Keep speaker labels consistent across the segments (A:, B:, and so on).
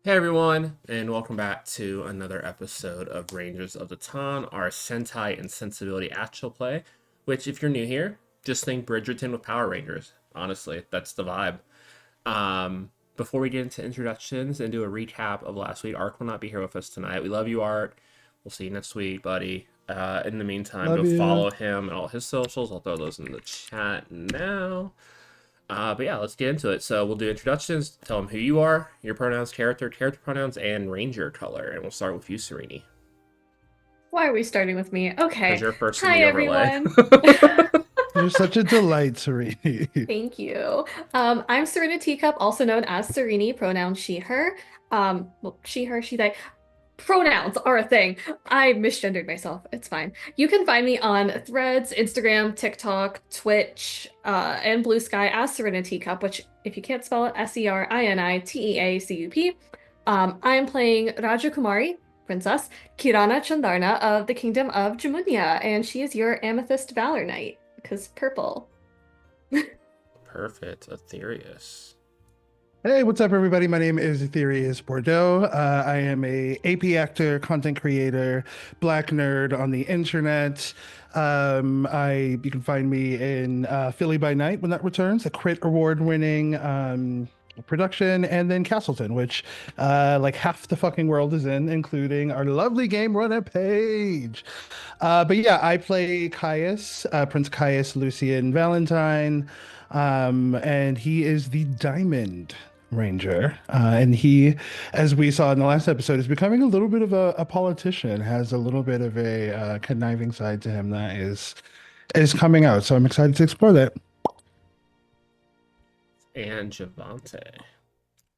A: Hey everyone, and welcome back to another episode of Rangers of the Ton, our Sentai and Sensibility actual play. Which, if you're new here, just think Bridgerton with Power Rangers. Honestly, that's the vibe. Before we get into introductions and do a recap of last week, Art will not be here with us tonight. We love you, Art. We'll see you next week, buddy. In the meantime,
B: Love
A: go
B: you.
A: follow him and all his socials. I'll throw those in the chat now. But yeah, let's get into it. So we'll do introductions, tell them who you are, your pronouns, character pronouns, and ranger color. And we'll start with you, Sereni,
C: Why are we starting with me?
A: because
C: Okay.
A: you're first in
C: Hi,
A: the overlay.
C: everyone.
B: You're such a delight, Serene.
C: Thank you. I'm Serena Teacup, also known as Serene, pronoun she, her. She, her, she, they. Pronouns are a thing. I misgendered myself. It's fine. You can find me on Threads, Instagram, TikTok, Twitch, and Blue Sky as Serena Teacup, which, if you can't spell it, Seriniteacup. I am playing Rajakumari, Princess, Kirana Chandarna of the Kingdom of Jamunia, and she is your Amethyst Valor Knight, because purple.
A: Perfect. Aetherius.
B: Hey, what's up, everybody? My name is Ethereus Bordeaux. I am a AP actor, content creator, black nerd on the internet. You can find me in Philly by Night when that returns, a Crit Award-winning production, and then Castleton, which like half the fucking world is in, including our lovely game runner Paige. But yeah, I play Caius, Prince Caius Lucian Valentine, and he is the Diamond Ranger. And he, as we saw in the last episode, is becoming a little bit of a politician, has a little bit of a conniving side to him that is coming out. So I'm excited to explore that.
A: And Javante.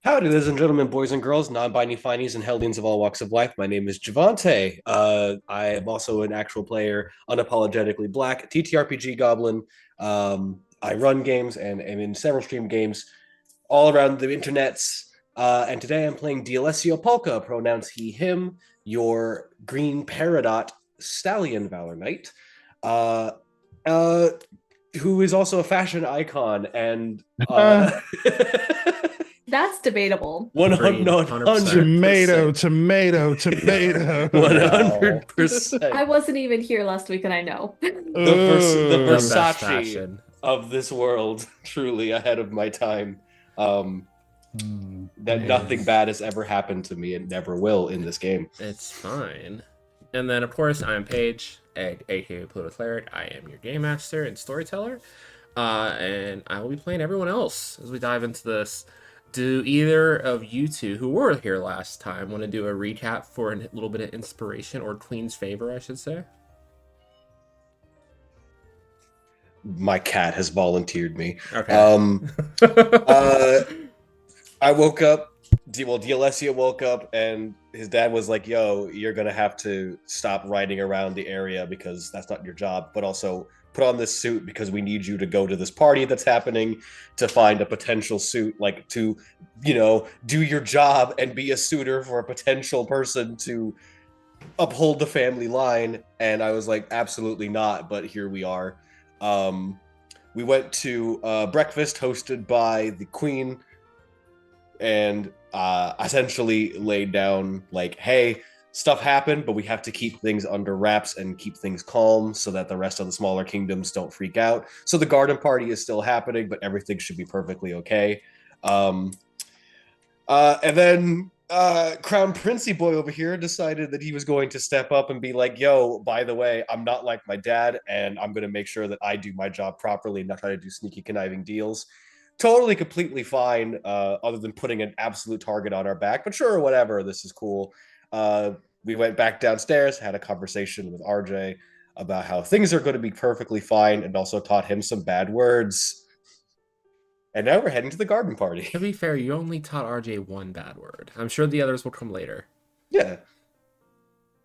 D: Howdy, ladies and gentlemen, boys and girls, non-binding finies, and heldians of all walks of life. My name is Javante. I am also an actual player, unapologetically black, TTRPG goblin. I run games and am in several stream games all around the internets. And today I'm playing D'Alessio Polka, pronouns he, him, your green peridot stallion Valor Knight, who is also a fashion icon and
C: That's debatable.
D: 100%.
B: Tomato, tomato, tomato.
D: 100%.
C: I wasn't even here last week, and I know.
D: The
A: The best
D: Versace
A: fashion.
D: of this world, truly ahead of my time. That nothing bad has ever happened to me and never will in this game.
A: It's fine. And then, of course, I'm Paige, aka Pluto Cleric. I am your game master and storyteller. And I will be playing everyone else as we dive into this. Do either of you two who were here last time want to do a recap for a little bit of inspiration or Queen's favor, I should say?
D: My cat has volunteered me.
A: Okay.
D: I woke up. D'Alessio woke up, and his dad was like, "Yo, you're gonna have to stop riding around the area because that's not your job. But also put on this suit because we need you to go to this party that's happening to find a potential suit, like to, do your job and be a suitor for a potential person to uphold the family line." And I was like, "Absolutely not!" But here we are. We went to breakfast hosted by the Queen, and essentially laid down like, hey, stuff happened, but we have to keep things under wraps and keep things calm so that the rest of the smaller kingdoms don't freak out. So the garden party is still happening, but everything should be perfectly okay. And then Crown Princey Boy over here decided that he was going to step up and be like, yo, by the way, I'm not like my dad, and I'm going to make sure that I do my job properly and not try to do sneaky conniving deals. Totally, completely fine, other than putting an absolute target on our back. But sure, whatever, this is cool. We went back downstairs, had a conversation with RJ about how things are going to be perfectly fine, and also taught him some bad words. And now we're heading to the garden party.
A: To be fair, you only taught RJ one bad word. I'm sure the others will come later.
D: Yeah.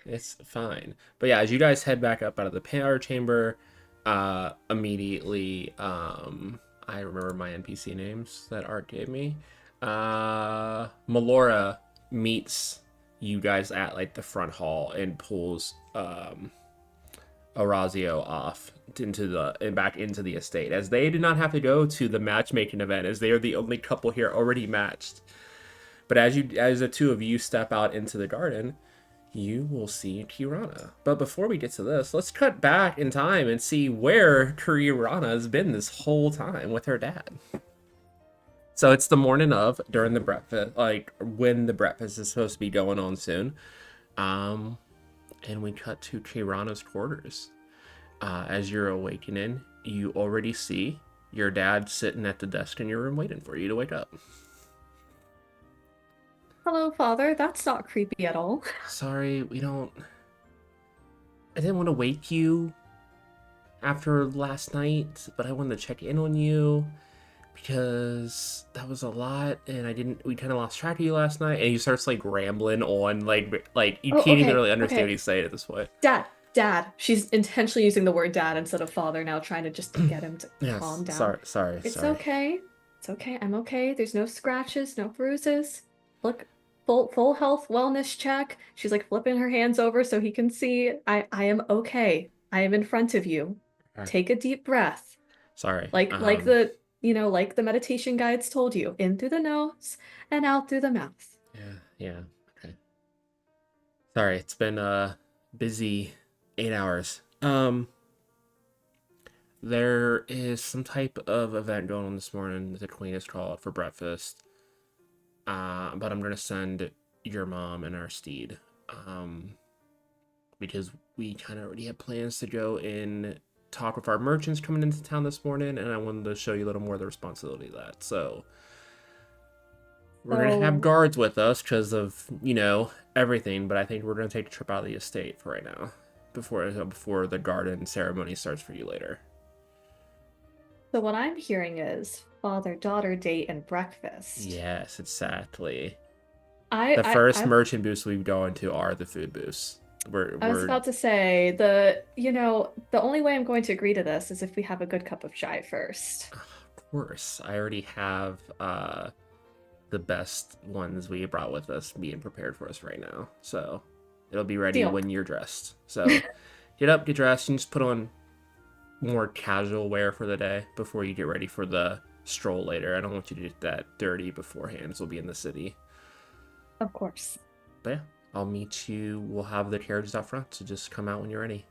A: It's fine. But yeah, as you guys head back up out of the power chamber, immediately, I remember my NPC names that Art gave me. Melora meets you guys at like the front hall and pulls Orazio off back into the estate, as they do not have to go to the matchmaking event, as they are the only couple here already matched. But as the two of you step out into the garden, you will see Kirana. But before we get to this, let's cut back in time and see where Kirana has been this whole time with her dad. So it's the morning of, during the breakfast, like when the breakfast is supposed to be going on soon. And we cut to Kirana's quarters. As you're awakening, you already see your dad sitting at the desk in your room waiting for you to wake up.
C: Hello, Father. That's not creepy at all.
A: Sorry, I didn't want to wake you after last night, but I wanted to check in on you because that was a lot, and we kind of lost track of you last night. And he starts like rambling on, like you
C: Oh,
A: can't even
C: okay,
A: really understand
C: okay.
A: what he's saying at this point.
C: Dad. She's intentionally using the word dad instead of father now, trying to just get him to
A: Yes,
C: calm down.
A: sorry.
C: It's okay. It's okay. I'm okay. There's no scratches, no bruises. Look, full health wellness check. She's like flipping her hands over so he can see. I am okay. I am in front of you.
A: Okay.
C: Take a deep breath.
A: Sorry.
C: Like like the meditation guides told you, in through the nose and out through the mouth.
A: Yeah. Okay. Sorry, it's been a busy 8 hours. There is some type of event going on this morning that the Queen has called for breakfast. But I'm gonna send your mom and our steed. Because we kind of already had plans to go and talk with our merchants coming into town this morning, and I wanted to show you a little more of the responsibility of that. So we're gonna have guards with us because of, everything, but I think we're gonna take a trip out of the estate for right now, before the garden ceremony starts for you later.
C: So what I'm hearing is father-daughter date and breakfast.
A: Yes, exactly.
C: The
A: first merchant booths we've gone to are the food booths.
C: I was about to say the only way I'm going to agree to this is if we have a good cup of chai first.
A: Of course, I already have the best ones we brought with us being prepared for us right now, so it'll be ready when you're dressed. So get up, get dressed, and just put on more casual wear for the day before you get ready for the stroll later. I don't want you to get that dirty beforehand, as we'll be in the city.
C: Of course.
A: But yeah, I'll meet you. We'll have the carriages out front, so just come out when you're ready.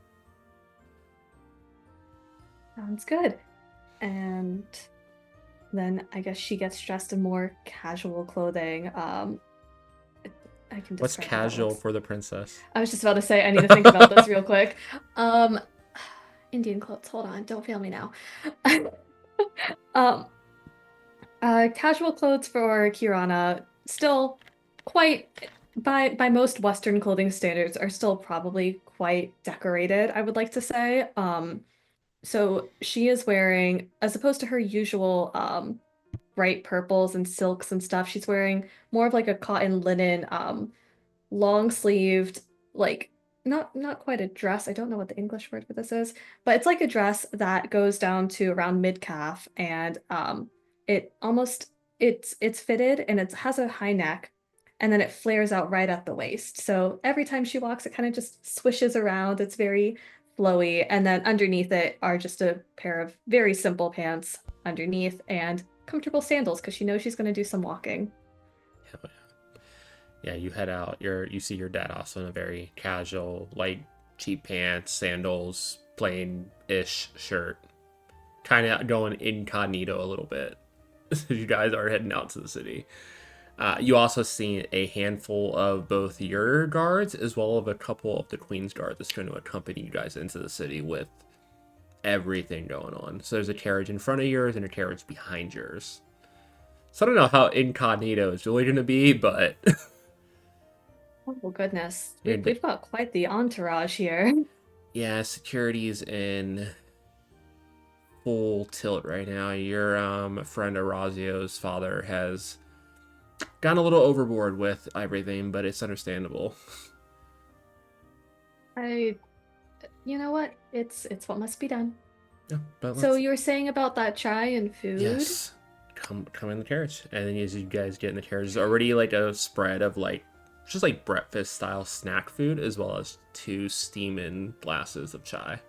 C: Sounds good. And then I guess she gets dressed in more casual clothing. I can
A: What's
C: describe
A: casual for the princess?
C: I was just about to say I need to think about this real quick. Indian clothes. Hold on, don't fail me now. Casual clothes for Kirana, still quite by most Western clothing standards, are still probably quite decorated, I would like to say. So she is wearing, as opposed to her usual bright purples and silks and stuff, she's wearing more of like a cotton linen long sleeved, like not quite a dress. I don't know what the English word for this is, but it's like a dress that goes down to around mid calf, and it's fitted and it has a high neck, and then it flares out right at the waist. So every time she walks, it kind of just swishes around. It's very flowy, and then underneath it are just a pair of very simple pants underneath and comfortable sandals because she knows she's going to do some walking.
A: Yeah, you head out. You see your dad also in a very casual, like cheap pants, sandals, plain-ish shirt, kind of going incognito a little bit. You guys are heading out to the city. You also see a handful of both your guards as well as a couple of the Queen's Guard that's going to accompany you guys into the city with everything going on. So there's a carriage in front of yours and a carriage behind yours. So I don't know how incognito is really going to be, but...
C: Oh, goodness. We've got quite the entourage here.
A: Yeah, security's in full tilt right now. Your friend Orazio's father has gone a little overboard with everything, but it's understandable.
C: You know what? It's what must be done.
A: Yeah, but
C: so you were saying about that chai and food?
A: Yes. Come in the carriage. And then as you guys get in the carriage, there's already like a spread of like just like breakfast style snack food, as well as 2 steaming glasses of chai.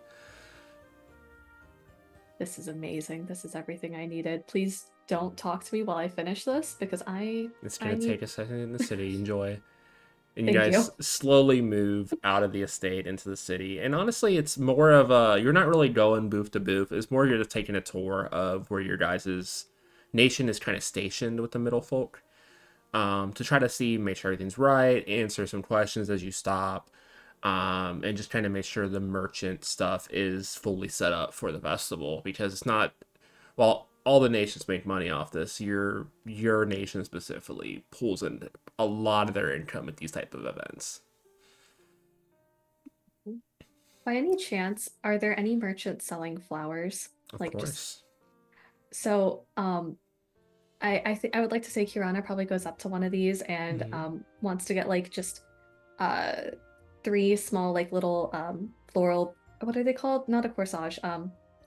C: This is amazing. This is everything I needed. Please don't talk to me while I finish this because
A: It's
C: I
A: gonna take
C: need.
A: a second in the city. Enjoy. And you
C: Thank
A: guys
C: you.
A: slowly move out of the estate into the city. And honestly, it's more of a you're not really going booth to booth. It's more you're just taking a tour of where your guys' nation is kind of stationed with the middle folk. To try to see, make sure everything's right, answer some questions as you stop, and just kind of make sure the merchant stuff is fully set up for the festival because it's not well, all the nations make money off this. Your nation specifically pulls in a lot of their income at these type of events.
C: By any chance, are there any merchants selling flowers?
A: Of
C: Like just
A: course.
C: so I think I would like to say Kirana probably goes up to one of these and
A: Hmm.
C: wants to get like just uh three small like little floral, what are they called? Not a corsage,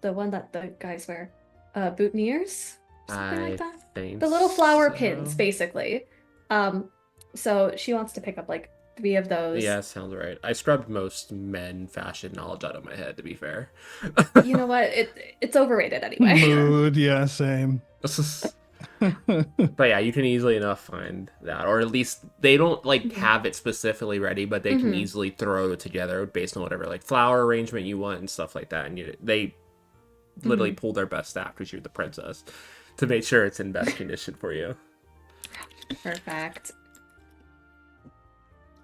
C: the one that the guys wear. Boutonnieres? Something like
A: I
C: that.
A: think
C: The little flower pins,
A: so.
C: basically. Um so she wants to pick up like three of those.
A: Yeah, sounds right. I scrubbed most men fashion knowledge out of my head, to be fair.
C: You know what? It's overrated anyway.
B: Mood, yeah, same.
A: But yeah, you can easily enough find that, or at least they don't like
C: Mhm.
A: have it specifically ready, but they can
C: Mhm.
A: easily throw it together based on whatever like flower arrangement you want and stuff like that. And they literally
C: Mhm.
A: pull their best staff because you're the princess to make sure it's in best condition for you.
C: Perfect.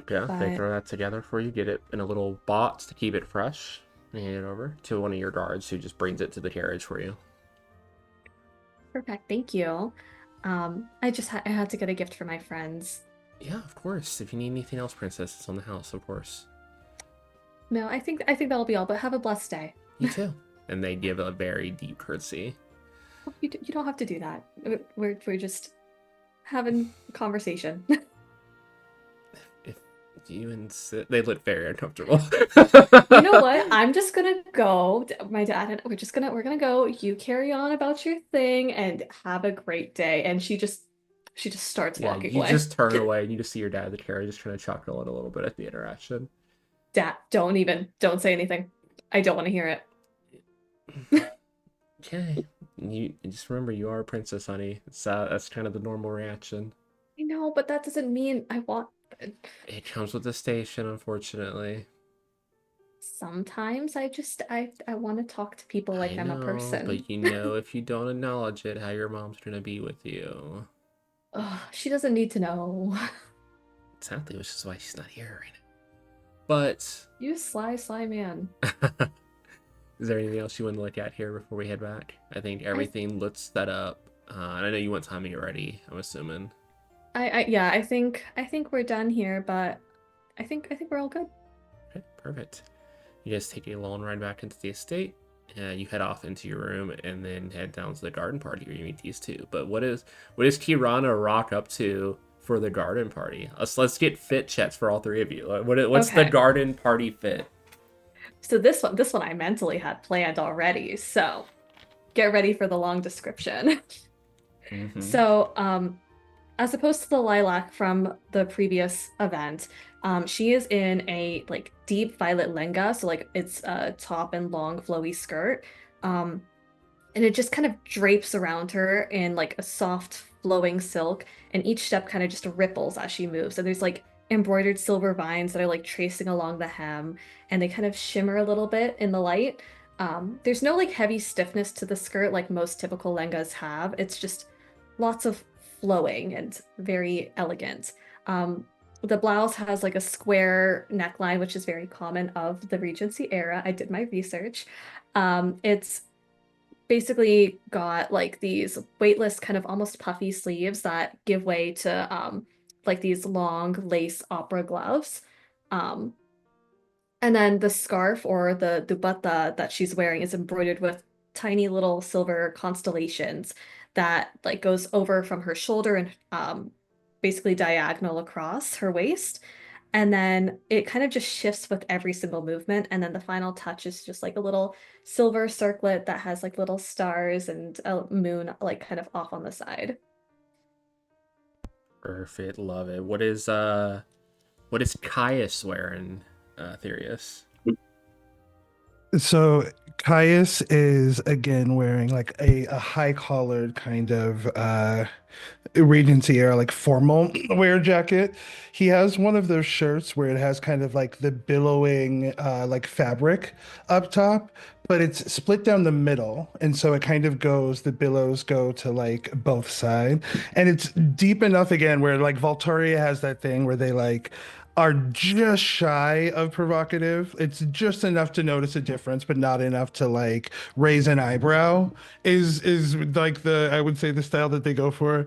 A: Yeah, they
C: But
A: throw that together for you, get it in a little box to keep it fresh, and hand it over to one of your guards who just brings it to the carriage for you.
C: perfect, thank you. I had to get a gift for my friends.
A: Yeah, of course. If you need anything else, princess, it's on the house, of course.
C: No, I think that'll be all, but have a blessed day.
A: You too. And they give a very deep curtsy.
C: You don't have to do that. We're just having a conversation.
A: If you insist, they look very uncomfortable.
C: You know what? I'm just gonna go. My dad and we're gonna go. You carry on about your thing and have a great day. And she just starts
A: Yeah,
C: walking
A: you
C: away.
A: just turn away and you just see your dad in the carriage just trying to chuckle it a little bit at the interaction.
C: Dad, don't say anything. I don't want to hear it.
A: Okay. You just remember you are a princess, honey. That's kind of the normal reaction.
C: I know, but that doesn't mean I want.
A: It comes with the station, unfortunately.
C: Sometimes I want to talk to people
A: I
C: like I'm a
A: know,
C: person.
A: but you know if you don't acknowledge it, how your mom's gonna be with you.
C: Ugh, she doesn't need to know.
A: Sadly, which is why she's not here right now.
C: You sly man.
A: But is there anything else you want to look at here before we head back? I think
C: I
A: everything looks set up. And I know you want time to get ready, I'm assuming.
C: yeah, I think we're done here, but I think we're all good.
A: Okay, perfect. You guys take a long ride back into the estate. You head off into your room and then head down to the garden party where you meet these two. But what is Kirana Rock up to for the garden party? Let's get fit checks for all three of you. What's the
C: Okay.
A: garden party fit?
C: So this one I mentally had planned already. So get ready for the long description.
A: Mm-hmm.
C: So, as opposed to the lilac from the previous event, she is in a like deep violet lenga, so like it's a top and long flowy skirt. Um, and it just kind of drapes around her in like a soft flowing silk, and each step kind of just ripples as she moves. So there's like embroidered silver vines that are like tracing along the hem, and they kind of shimmer a little bit in the light. There's no like heavy stiffness to the skirt like most typical lengas have. It's just lots of flowing and very elegant. The blouse has like a square neckline, which is very common of the Regency era. I did my research. It's basically got like these weightless kind of almost puffy sleeves that give way to like these long lace opera gloves. Um and then the scarf or the dupatta that she's wearing is embroidered with tiny little silver constellations that like goes over from her shoulder and basically diagonal across her waist. And then it kind of just shifts with every single movement. And then the final touch is just like a little silver circlet that has like little stars and a moon like kind of off on the side.
A: Perfect, love it. What is Caius wearing, Therius?
B: So Caius is again wearing like a high collared kind of Regency era like formal wear jacket. He has one of those shirts where it has kind of like the billowing like fabric up top, but it's split down the middle, and so it kind of goes, the billows go to like both side, and it's deep enough again where like Voltoria has that thing where they like are just shy of provocative. It's just enough to notice a difference, but not enough to like raise an eyebrow. Is like the, I would say, the style that they go for.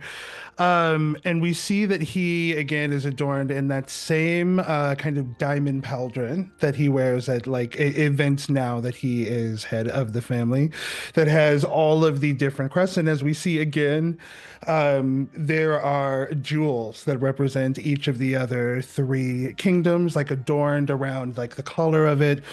B: And we see that he again is adorned in that same kind of diamond pauldron that he wears at like events now that he is head of the family, that has all of the different crests. And as we see again, there are jewels that represent each of the other three kingdoms, like adorned around like the collar of it.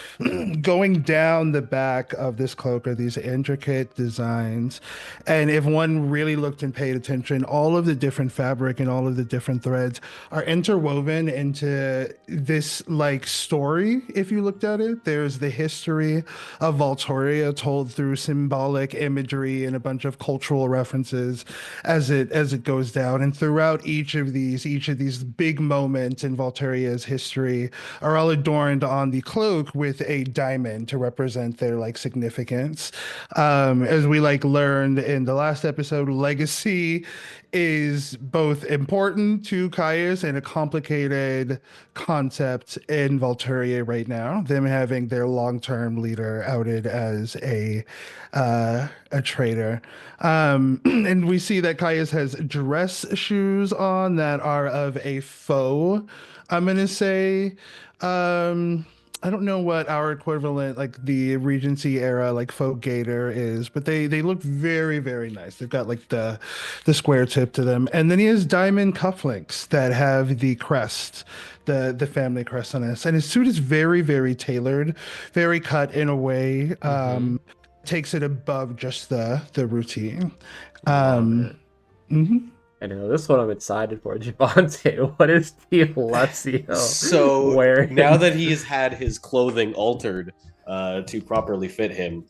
B: Going down the back of this cloak are these intricate designs. And if one really looked and paid attention, all of the different fabric and all of the different threads are interwoven into this like story. If you looked at it, there's the history of Valtoria told through symbolic imagery and a bunch of cultural references as it goes down. And throughout each of these big moments in Valtoria's history are all adorned on the cloak with a diamond to represent their like significance. As we like learned in the last episode, legacy is both important to Caius and a complicated concept in Volturia right now. Them having their long-term leader outed as a traitor. And we see that Caius has dress shoes on that are of a faux. I'm gonna say, um, I don't know what our equivalent, like the Regency era, like faux gator is, but they look very, very nice. They've got like the square tip to them, and then he has diamond cufflinks that have the crest, the family crest on this, and his suit is very, very tailored, very cut in a way,
A: Mm-hmm.
B: takes it above just the routine.
A: Love
B: Um,
A: it.
B: mhm.
E: I know this one I'm excited for. Javante, what is Alessio
D: So now
E: wearing?
D: that he has had his clothing altered to properly fit him,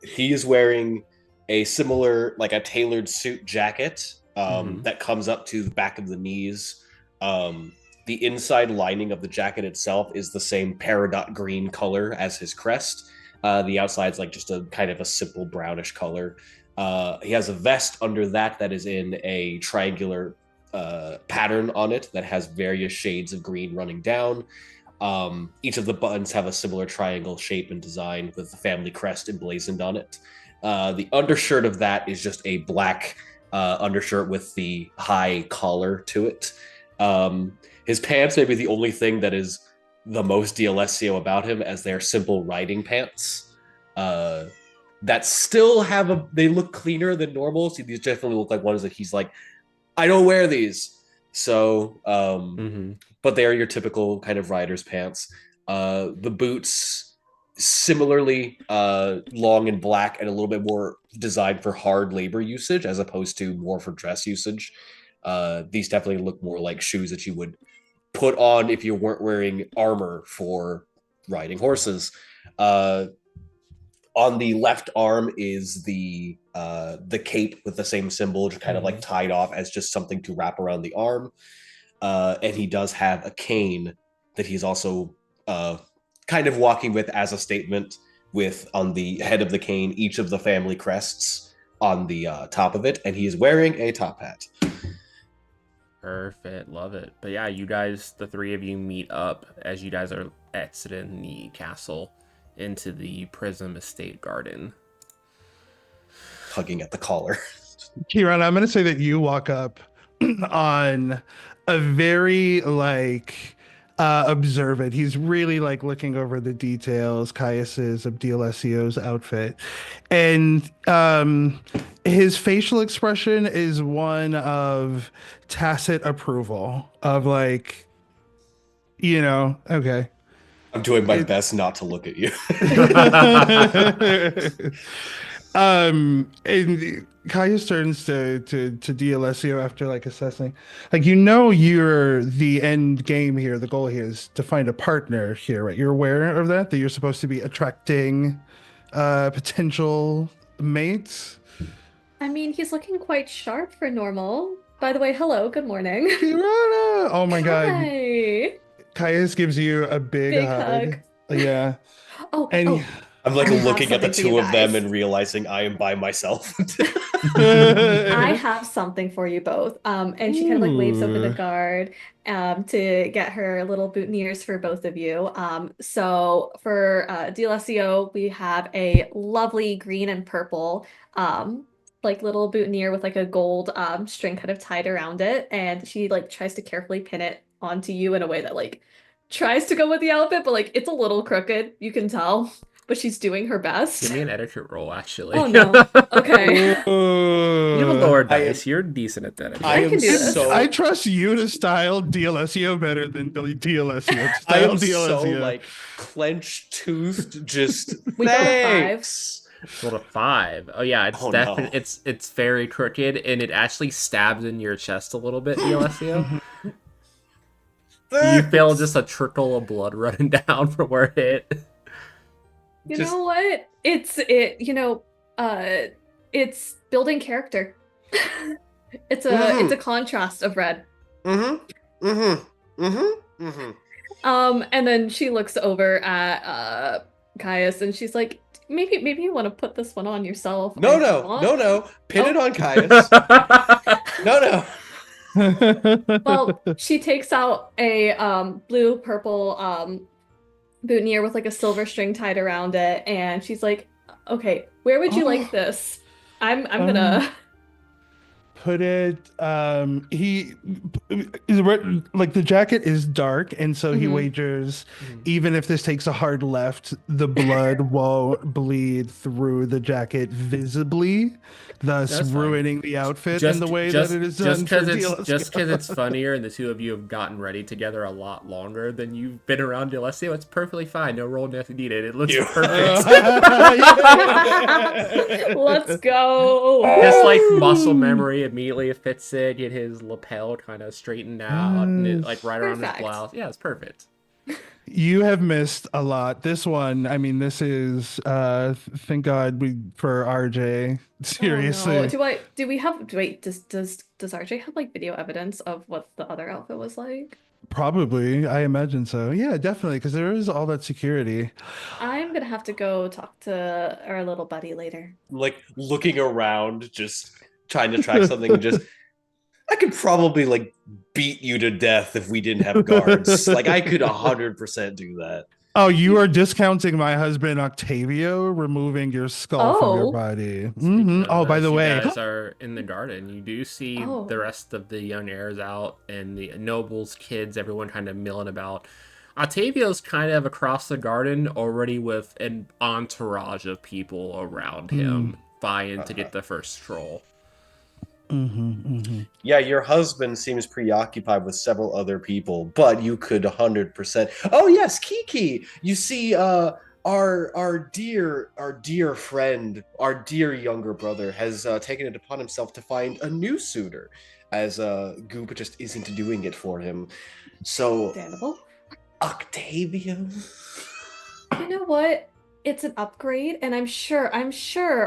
D: he is wearing a similar, like a tailored suit jacket
A: Mm-hmm.
D: that comes up to the back of the knees. The inside lining of the jacket itself is the same peridot green color as his crest. The outside's like just a kind of a simple brownish color. He has a vest under that is in a triangular pattern on it that has various shades of green running down. Each of the buttons have a similar triangle shape and design with the family crest emblazoned on it. The undershirt of that is just a black undershirt with the high collar to it. His pants may be the only thing that is the most D'Alessio about him, as they're simple riding pants. That still have they look cleaner than normal. So these definitely look like ones that he's like, I don't wear these. So,
A: Mm-hmm.
D: but they are your typical kind of rider's pants. The boots, similarly long and black and a little bit more designed for hard labor usage as opposed to more for dress usage. These definitely look more like shoes that you would put on if you weren't wearing armor for riding horses. On the left arm is the cape with the same symbol, just kind of like tied off as just something to wrap around the arm. And he does have a cane that he's also kind of walking with as a statement, with on the head of the cane each of the family crests on the top of it, and he is wearing a top hat.
A: Perfect. Love it. But yeah, you guys, the three of you meet up as you guys are exiting the castle into the Prism Estate Garden.
D: Tugging at the collar.
B: Kieran, I'm gonna say that you walk up on a very like observant. He's really like looking over the details, Caius's of D'Alessio's outfit. And his facial expression is one of tacit approval of like, okay.
D: I'm doing my
B: It-
D: best not to look at you.
B: And Caius turns to D'Alessio after like assessing, like, you're the end game here. The goal here is to find a partner here, right? You're aware of that you're supposed to be attracting potential mates.
C: I mean, he's looking quite sharp for normal. By the way, hello, good morning.
B: Kirana! Oh my God.
C: Hi.
B: Caius gives you a big
C: Big
B: hug.
C: hug.
B: Yeah.
C: Oh,
B: And
D: I'm like
C: I have
D: looking at the
C: something for you
D: two of them
C: guys.
D: and realizing I am by myself.
C: I have something for you both. And she kind of like waves over the
B: Ooh.
C: guard to get her little boutonnieres for both of you. So for DLSEO, we have a lovely green and purple like little boutonniere with like a gold string kind of tied around it, and she like tries to carefully pin it onto you in a way that like tries to go with the outfit, but like it's a little crooked, you can tell, but she's doing her best.
A: Give me an etiquette roll, actually.
C: Oh no. Okay.
A: You have a
B: Ooh.
A: lower
D: I am-
A: dice. You're decent at that.
D: I
C: I
D: am
C: can do this.
B: I
D: so
B: trust you to style DLSEO better than DLSEO.
D: I
B: Style
D: am so
B: DLSEO.
D: like clenched toothed, just
C: We got a 5.
D: thanks.
A: Rolled a 5. Oh yeah, it's
D: Oh,
A: definitely
D: no.
A: it's very crooked and it actually stabs in your chest a little bit, Alessio. You feel just a trickle of blood running down from where it hit.
C: You
D: Just-
C: know what? It's building character. It's a contrast of red.
D: Mm-hmm. Mm-hmm. Mm-hmm. Mm-hmm.
C: And then she looks over at Caius and she's like, maybe you want to put this one on yourself.
D: No,
C: or if you
D: no,
C: want."
D: no, no. Pin it
C: Oh.
D: on Caius. No, no.
C: Well, she takes out a blue purple boutonniere with like a silver string tied around it, and she's like, "Okay, where would you like this? I'm gonna."
B: Put it he like the jacket is dark, and so he
C: Mhm.
B: wagers even if this takes a hard left, the blood won't bleed through the jacket visibly, thus
A: That's fine.
B: ruining the outfit in the way that it is done for
A: just because it's
B: DLSEO.
A: funnier and the two of you have gotten ready together a lot longer than you've been around Alessio, it's perfectly fine. No roll needed. It looks
D: You-
A: perfect.
C: Let's go.
A: Just like muscle memory immediately it fits it. Get his lapel kind of straightened out and it like right around his
C: Perfect.
A: blouse. Yeah, it's perfect.
B: You have missed a lot. This one, I mean, this is thank God for RJ. Seriously.
C: Oh, no. Do we have wait, does RJ have like video evidence of what the other outfit was like?
B: Probably, I imagine so. Yeah, definitely, because there is all that security.
C: I'm gonna have to go talk to our little buddy later.
D: Like looking around, just trying to track something. Just I could probably like beat you to death if we didn't have guards. Like I could 100% do that.
B: Oh, you are discounting my husband Octavio, removing your skull from your
C: Oh.
B: body.
A: Speaking
B: Mhm.
A: of
B: Oh, by
A: this,
B: the
A: you
B: way,
A: guys are in the garden. You do see
C: Oh.
A: the rest of the young heirs out and the nobles, kids, everyone kind of milling about. Octavio's kind of across the garden already with an entourage of people around him, vying to get the first stroll.
D: Yeah, your husband seems preoccupied with several other people, but you could 100%. Oh yes, Kiki. You see, our dear friend, our dear younger brother has taken it upon himself to find a new suitor, as Goop just isn't doing it for him. So,
C: Understandable.
D: Octavio.
C: You know what? It's an upgrade, and I'm sure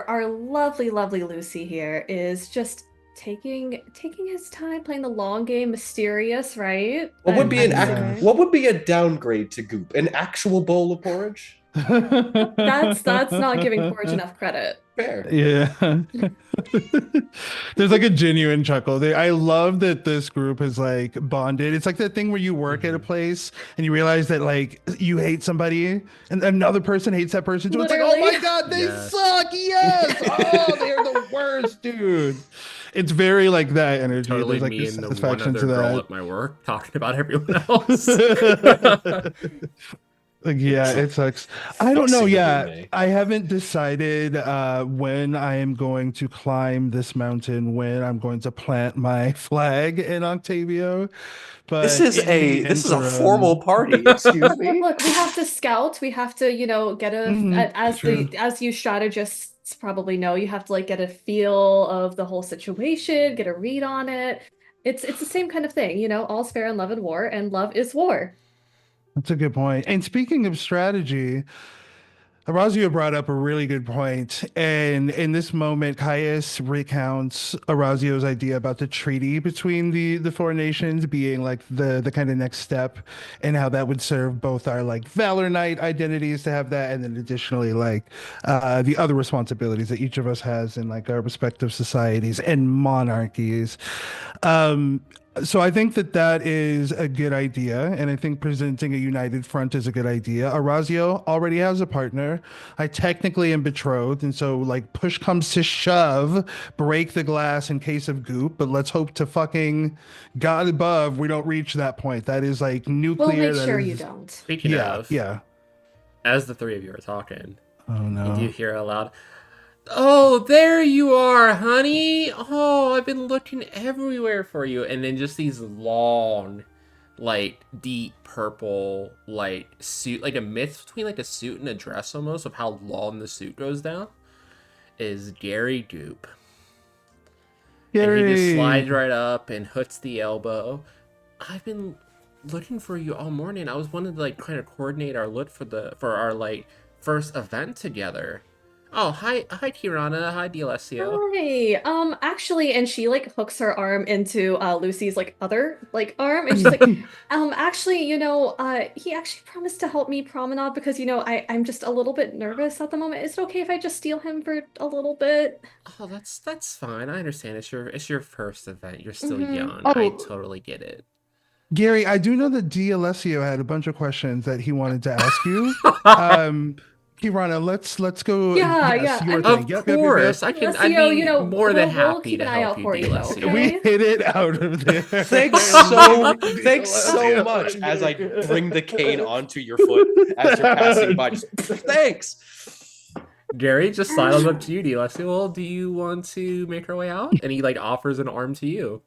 C: our lovely Lucy here is just taking his time playing the long game, mysterious, right?
D: What would be
B: Yeah.
D: what would be a downgrade to Goop? An actual bowl of porridge?
C: That's not giving porridge enough credit.
D: Fair.
B: Yeah. There's like a genuine chuckle. I love that this group is like bonded. It's like that thing where you work at a place and you realize that like you hate somebody and another person hates that person too. It's like, oh my
C: Literally.
B: God, they
A: Yes.
B: suck. Yes. Oh, they are the worst, dude. It's very like that energy.
A: Totally
B: There's like
A: me
B: this
A: and the one
B: satisfaction
A: other
B: to
A: girl
B: that.
A: at my work talking about everyone else.
B: Like, yeah, it sucks. I don't know.
D: Fixing the
B: Yeah,
D: DNA.
B: I haven't decided when I am going to climb this mountain, when I'm going to plant my flag in Octavio. But
D: This is
B: in the
D: this is a
B: interim-
D: formal party. Excuse me.
C: Look, we have to scout. We have to, get
B: Mhm, true.
C: as you strategists probably know, you have to like get a feel of the whole situation, get a read on it. It's the same kind of thing, all's fair in love and war, and love is war.
B: That's a good point. And speaking of strategy, Orazio brought up a really good point, and in this moment, Caius recounts Orazio's idea about the treaty between the four nations being like the kind of next step, and how that would serve both our like Valor Knight identities to have that, and then additionally like the other responsibilities that each of us has in like our respective societies and monarchies. Um, so I think that that is a good idea, and I think presenting a united front is a good idea. Orazio already has a partner. I technically am betrothed, and so like push comes to shove, break the glass in case of goop. But let's hope to fucking God above we don't reach that point. That is like
C: We'll
B: nuclear.
C: make
B: That
C: sure you
B: is
C: don't.
A: Speaking
B: yeah,
A: of,
B: yeah.
A: as the three of you are talking,
B: Oh
A: you do
B: no.
A: hear aloud, "Oh, there you are, honey. Oh, I've been looking everywhere for you." And then just these long, like deep purple, like suit, like a mix between like a suit and a dress almost of how long the suit goes down, is Gary Goop. And he just
B: Gary.
A: slides right up and hooks the elbow. "I've been looking for you all morning. I was wanting to like kind of coordinate our look for our like first event together." "Oh, hi Kirana, hi D'Alessio."
C: Hi. Actually, and she like hooks her arm into Lucy's like other like arm, and she's like, actually, he actually promised to help me promenade because I'm just a little bit nervous at the moment. Is it okay if I just steal him for a little bit?
A: "Oh, that's fine. I understand. It's your first event. You're still
C: Mm-hmm.
A: young. I
B: Oh,
A: totally get it."
B: Gary, I do know that D'Alessio had a bunch of questions that he wanted to ask you. Um, Kirana, let's go.
C: Yeah,
B: Yes,
C: yeah.
B: your
C: I'm
B: thing.
A: Of
B: Yep.
A: course, I'd
C: Alessio,
A: be more than
C: we'll
A: happy
C: keep
A: to
C: an eye
A: help
C: out
A: you,
C: for you though,
A: D'Alessio.
B: We
C: okay?
B: hit it out of there.
D: Thanks so
B: D'Alessio.
D: much. As I bring the cane onto your foot as you're passing by, just thanks.
A: Gary just sidles up to you, D'Alessio. "Well, do you want to make our way out?" And he like offers an arm to you.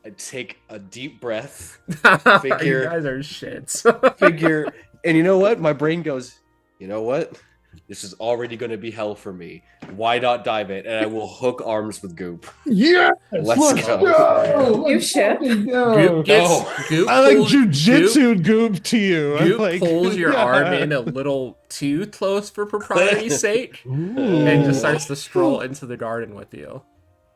D: I take a deep breath,
A: You
D: Figure.
A: guys are shits.
D: figure, and you know what? My brain goes, you know what? This is already going to be hell for me. Why not dive in? And I will hook arms with Goop.
B: Yes,
D: Let's go.
B: go.
C: You
B: Let's
C: ship.
B: fucking
A: Goop
B: go.
A: gets
D: No.
A: Goop
B: I like
A: pulls Goop,
B: jujitsu goop to you. I'm
A: Goop
B: like,
A: pulls your arm
B: yeah.
A: in a little too close for propriety's sake,
B: Ooh.
A: and just starts to stroll into the garden with you.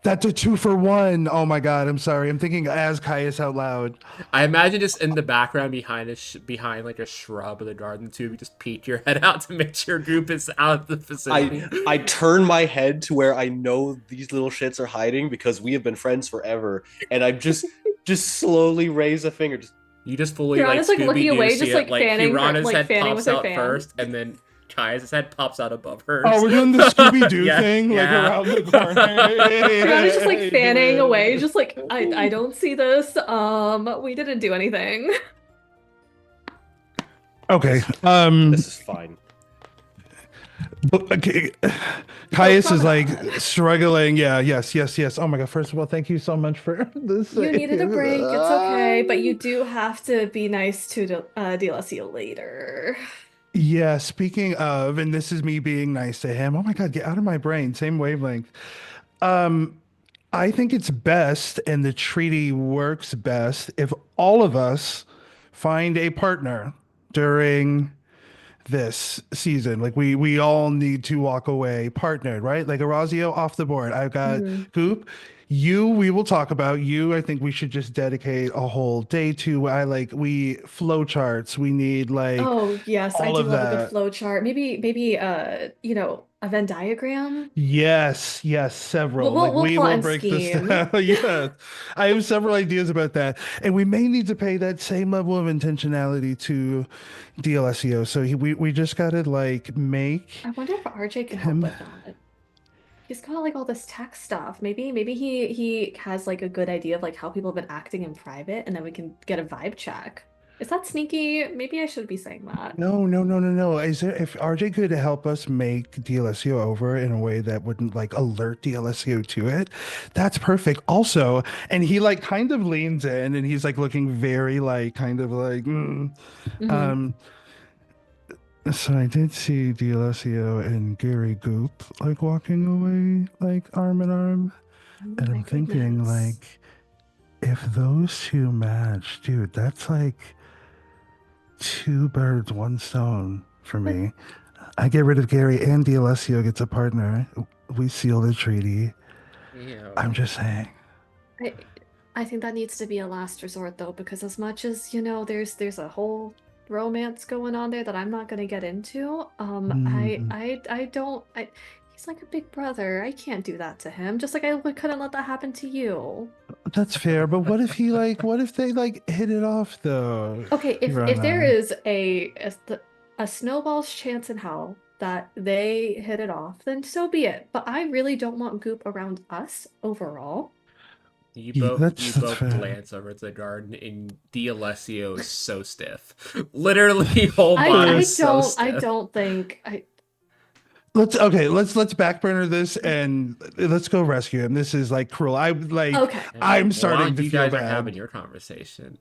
B: That's a 2-for-1. Oh my God, I'm sorry. I'm thinking as Caius out loud.
A: I imagine just in the background behind behind like a shrub of the garden tube, you just peek your head out to make sure Goop is out of the vicinity.
D: I turn my head to where I know these little shits are hiding because we have been friends forever, and I just slowly raise a finger. Just
A: You just fully like
C: Kirana's like
A: Scooby
C: looking
A: Doo
C: away,
A: see
C: just
A: it.
C: like
A: Like
C: fanning her,
A: Hirana's
C: like
A: head
C: fanning
A: pops
C: with her
A: out
C: fan.
A: first, and then Kai's head pops out above hers.
B: Oh, we're doing the Scooby Doo
A: Yeah,
B: thing, like
A: yeah.
B: around the corner.
C: Kirana's just like fanning away, just like I don't see this. We didn't do anything.
B: Okay.
D: this is fine.
B: Okay. Caius is like
C: promenade.
B: struggling. Yeah, yes. Oh my God. First of all, thank you so much for this.
C: You needed a break, it's okay, but you do have to be nice to D'Alessio later.
B: Yeah, speaking of, and this is me being nice to him. Oh my God, get out of my brain. Same wavelength. Um, I think it's best, and the treaty works best if all of us find a partner during this season. Like we all need to walk away partnered, right? Like Orazio off the board. I've got
C: Mhm.
B: Goop. You, we will talk about you. I think we should just dedicate a whole day to. We flow charts. We need like
C: Oh, yes, I
B: all
C: do
B: of
C: love a good
B: that.
C: flow chart. Maybe a Venn diagram.
B: Yes,
C: We'll
B: several.
C: we'll,
B: Like
C: we'll
B: we
C: plot
B: will
C: and
B: break this
C: scheme.
B: down. Yeah, I have several ideas about that, and we may need to pay that same level of intentionality to DLSEO. So we just gotta like make
C: I wonder if RJ can help
B: him.
C: with that. He's got like all this tech stuff. Maybe he has like a good idea of like how people have been acting in private, and then we can get a vibe check. Is that sneaky? Maybe I should be saying that.
B: No. Is there if RJ could help us make DLSEO over in a way that wouldn't like alert DLSEO to it, that's perfect. Also, and he like kind of leans in and he's like looking very like kind of like.
C: Hmm.
B: Um, So I did see D'Alessio and Gary Goop like walking away like arm in arm,
C: Oh
B: and
C: my
B: I'm thinking
C: goodness.
B: like if those two match, dude, that's like two birds, one stone for me. I get rid of Gary and D'Alessio gets a partner. We seal the treaty.
A: Yeah.
B: I'm just saying.
C: I I think that needs to be a last resort though, because as much as, you know, there's a whole romance going on there that I'm not gonna get into.
B: Mm,
C: I don't he's like a big brother. I can't do that to him. Just like couldn't let that happen to you.
B: that's fair, but what if they like hit it off though?
C: Okay, if there
B: Rana?
C: is a snowball's chance in hell that they hit it off, then so be it. But I really don't want Goop around us overall.
A: You
B: Yeah,
A: both you
B: that's
A: both
B: fair.
A: glance over at the garden, and D'Alessio is so stiff. Literally, whole
C: I
A: body
C: I
A: is so
C: don't I
A: stiff.
C: don't think I
B: Let's backburner this and let's go rescue him. This is like cruel.
C: okay.
A: Yeah.
B: I'm
A: Well, why
B: starting
A: don't
B: to
A: you
B: feel
A: guys are having
B: bad.
A: your conversation?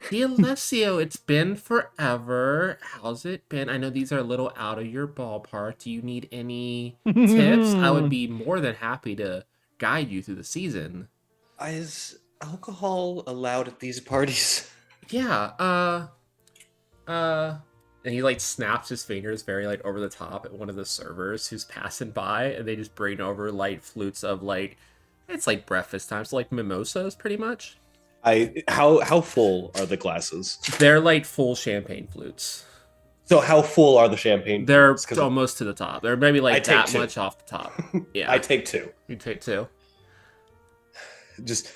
A: D'Alessio, it's been forever. How's it been? I know these are a little out of your ballpark. Do you need any tips? I would be more than happy to guide you through the season.
D: Is alcohol allowed at these parties?
A: Yeah, uh, and he like snaps his fingers very like over the top at one of the servers who's passing by, and they just bring over light flutes of like, it's like breakfast time, so like mimosas pretty much.
D: I how full are the glasses?
A: They're like full champagne flutes.
D: So how full are the champagne
A: They're
D: flutes? Because
A: almost to the top. They're maybe
D: I
A: like
D: take
A: that
D: two.
A: much off the top.
D: I
A: Yeah,
D: take two.
A: you take two.
D: Just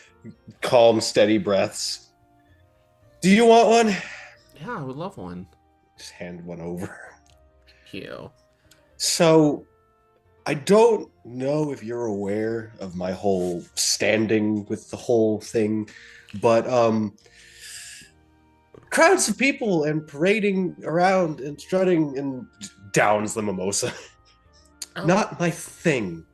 D: calm, steady breaths. Do you want one?
A: Yeah, I would love one.
D: Just hand one over.
A: You.
D: So I don't know if you're aware of my whole standing with the whole thing, but crowds of people and parading around and strutting and downs the mimosa.
A: Oh,
D: Not my thing.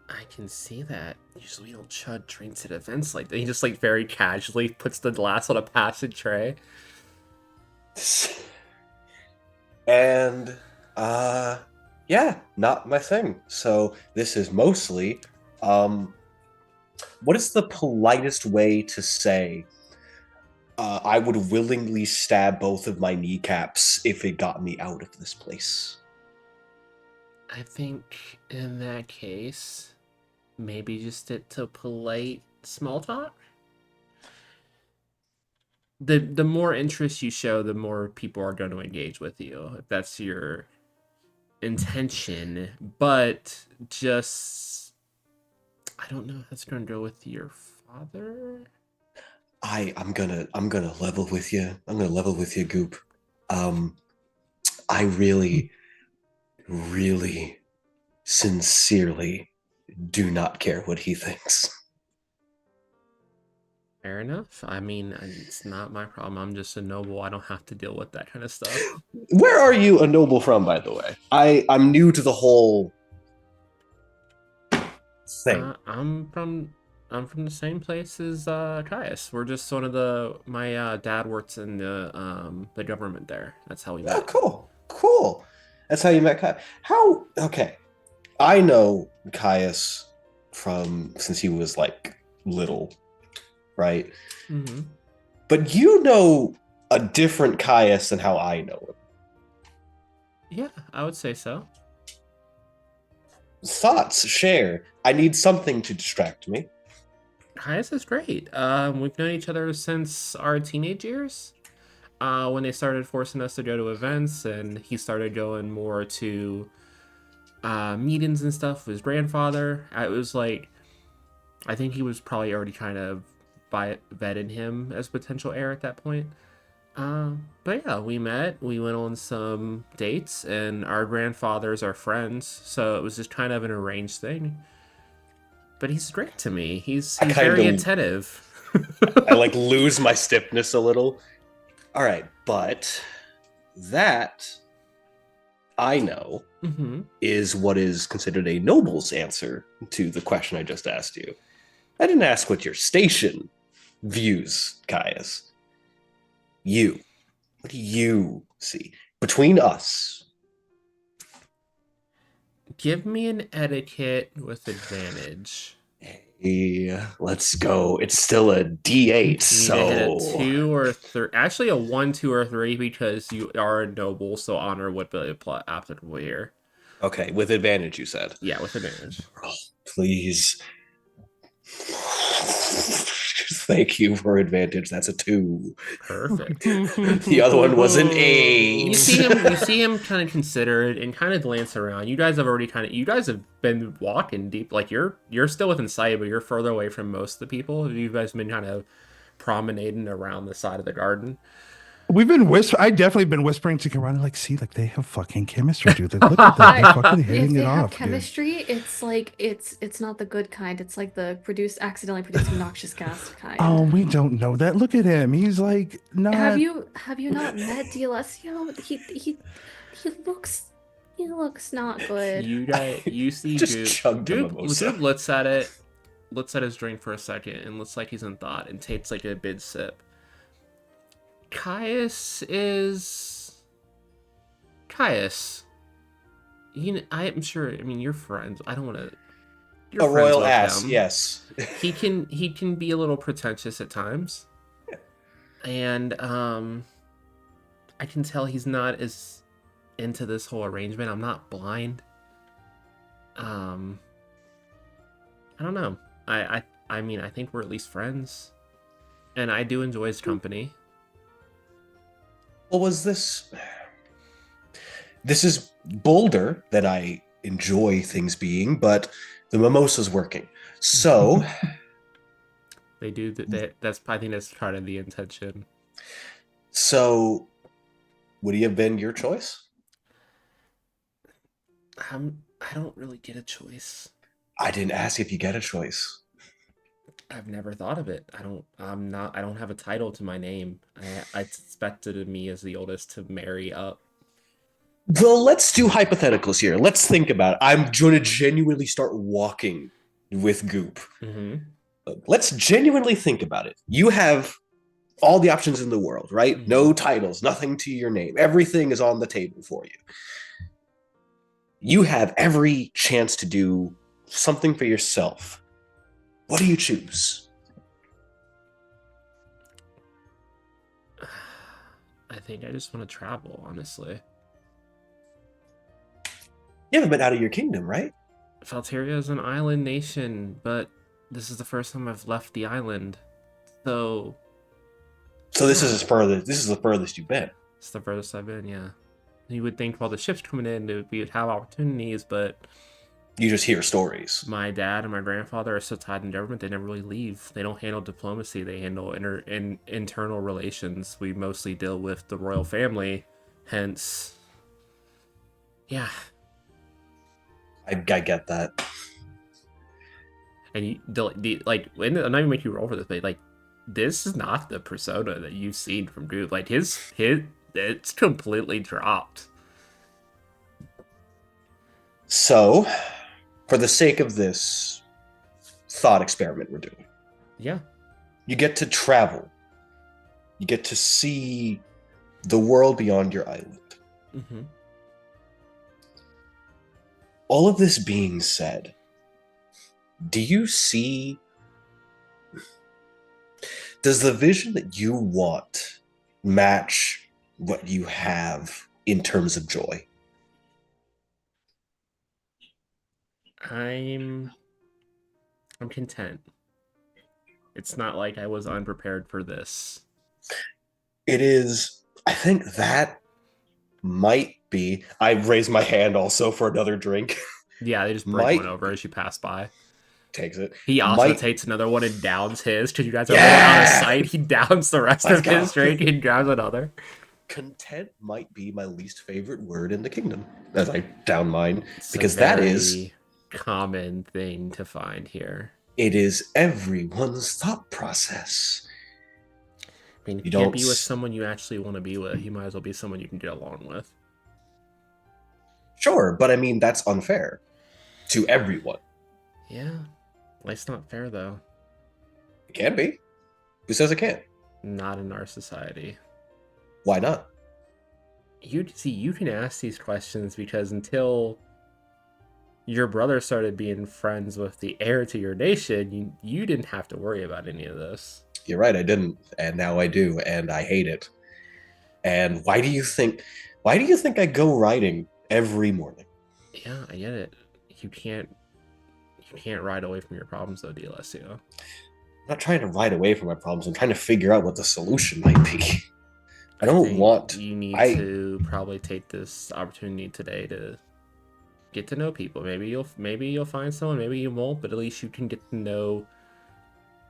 A: I can see that. Usually we don't chug drinks at events like that. He just like very casually puts the glass on a passage tray.
D: And yeah, not my thing. So this is mostly what is the politest way to say I would willingly stab both of my kneecaps if it got me out of this place?
A: I think in that case, maybe just stick to polite small talk. The more interest you show, the more people are going to engage with you. If that's your intention, but just I don't know if that's going to go with your father.
D: I'm gonna level with you. I'm gonna level with you, Goop. Um, I really, really, sincerely do not care what he thinks.
A: Fair enough. I mean, it's not my problem. I'm just a noble. I don't have to deal with that kind of stuff.
D: Where are you a noble from, by the way? I'm new to the whole thing.
A: I'm from the same place as Caius. We're just one of the my dad works in the government there. That's how we
D: Oh,
A: met.
D: cool, cool. That's how you met Caius. How? Okay, I know Caius from since he was like little, right?
A: Mm-hmm.
D: But you know a different Caius than how I know him.
A: Yeah, I would say so.
D: Thoughts, share. I need something to distract me.
A: Caius is great. We've known each other since our teenage years. When they started forcing us to go to events, and he started going more to meetings and stuff with his grandfather. It was like, I think he was probably already kind of vetting him as potential heir at that point. But yeah, we met, we went on some dates, and our grandfathers are friends, so it was just kind of an arranged thing. But he's great to me. He's
D: I kind
A: very
D: of,
A: attentive.
D: I like lose my stiffness a little. All right, but that I know
A: Mm-hmm.
D: is what is considered a noble's answer to the question I just asked you. I didn't ask what your station views, Caius. You. What do you see? Between us.
A: Give me an etiquette with advantage.
D: Let's go. It's still a D8,
A: You need to hit a
D: so
A: 2 or 3. Actually, a 1, 2, or 3 because you are a noble, so honor would be applicable here.
D: okay, with advantage, you said.
A: Yeah, with advantage.
D: Oh, please. Thank you for advantage. That's a 2.
A: Perfect.
D: The other one was an 8.
A: You see him kind of consider it and kind of glance around. You guys have been walking deep. Like you're still within sight, but you're further away from most of the people. You guys been kind of promenading around the side of the garden.
B: We've been I definitely been whispering to Kirana, like, see, like they have fucking chemistry, dude. Like, look at them, they're fucking
C: If
B: hitting
C: they
B: it
C: have
B: off, dude.
C: chemistry, it's like it's not the good kind. It's like the accidentally producing noxious gas kind.
B: Oh, we don't know that. Look at him. He's like not.
C: Have you not met D'Alessio? He looks not good.
A: You see
D: Just
A: Goop.
D: chugged a mimosa.
A: Goop looks at it, looks at his drink for a second, and looks like he's in thought and takes like a big sip. Caius. I'm sure. I mean, you're friends. I don't want to.
D: A royal ass, yes.
A: He can be a little pretentious at times, and I can tell he's not as into this whole arrangement. I'm not blind. I don't know. I mean, I think we're at least friends, and I do enjoy his company.
D: Well, was this? This is bolder than I enjoy things being, but the mimosa's working. So
A: They do that. I think that's part of the intention.
D: So, would he have been your choice?
A: I don't really get a choice.
D: I didn't ask if you get a choice.
A: I've never thought of it. I don't have a title to my name. I expected of me as the oldest to marry up.
D: Well, let's do hypotheticals here. Let's think about it. I'm going to genuinely start walking with Goop.
A: Mm-hmm.
D: Let's genuinely think about it. You have all the options in the world, right?
A: Mm-hmm.
D: No titles, nothing to your name. Everything is on the table for you. You have every chance to do something for yourself. What do you choose?
A: I think I just want to travel, honestly.
D: You haven't been out of your kingdom, right?
A: Valteria is an island nation, but this is the first time I've left the island. So
D: this is the furthest you've been.
A: It's the furthest I've been, yeah. You would think while the ships coming in, we would have opportunities, but
D: you just hear stories.
A: My dad and my grandfather are so tied in government, they never really leave. They don't handle diplomacy. They handle internal relations. We mostly deal with the royal family. Hence, yeah.
D: I get that.
A: And I'm not even making you roll for this, but like, this is not the persona that you've seen from Groove. Like it's completely dropped.
D: So, for the sake of this thought experiment we're doing,
A: yeah,
D: you get to travel. You get to see the world beyond your island.
A: Mm-hmm.
D: All of this being said, do you see? Does the vision that you want match what you have in terms of joy?
A: I'm content. It's not like I was unprepared for this.
D: It is. I think that might be. I raised my hand also for another drink.
A: Yeah, they just break one over as you pass by.
D: Takes it.
A: He also takes another one and downs his because you guys are out of sight. He downs the rest of his drink and grabs another.
D: Content might be my least favorite word in the kingdom as I down mine,
A: It's
D: because that is
A: common thing to find here.
D: It is everyone's thought process.
A: I mean, if you can't be with someone you actually want to be with, you might as well be someone you can get along with.
D: Sure, but I mean, that's unfair to everyone.
A: Yeah. Life's not fair, though.
D: It can be. Who says it can't?
A: Not in our society.
D: Why not?
A: You can ask these questions because until your brother started being friends with the heir to your nation, you didn't have to worry about any of this.
D: You're right, I didn't, and now I do, and I hate it. And why do you think I go riding every morning?
A: Yeah, I get it. You can't ride away from your problems though, D'Alessio.
D: I'm not trying to ride away from my problems. I'm trying to figure out what the solution might be. I don't
A: think
D: want.
A: You need
D: I
A: to probably take this opportunity today to get to know people. Maybe you'll find someone, maybe you won't, but at least you can get to know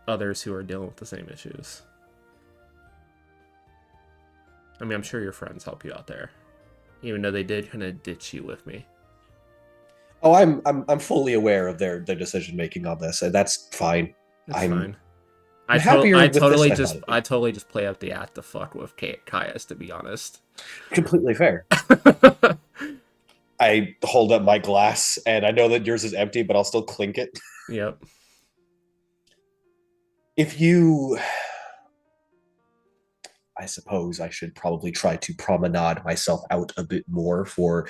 A: others who are dealing with the same issues. I mean, I'm sure your friends help you out there, even though they did kind of ditch you with me.
D: Oh, I'm fully aware of their decision making on this, and that's fine.
A: It's
D: I'm
A: fine.
D: I'm happier with this than I thought it'd be.
A: I totally just play up the act to fuck with Caius, to be honest.
D: Completely fair. I hold up my glass, and I know that yours is empty, but I'll still clink it.
A: Yep.
D: If you, I suppose I should probably try to promenade myself out a bit more for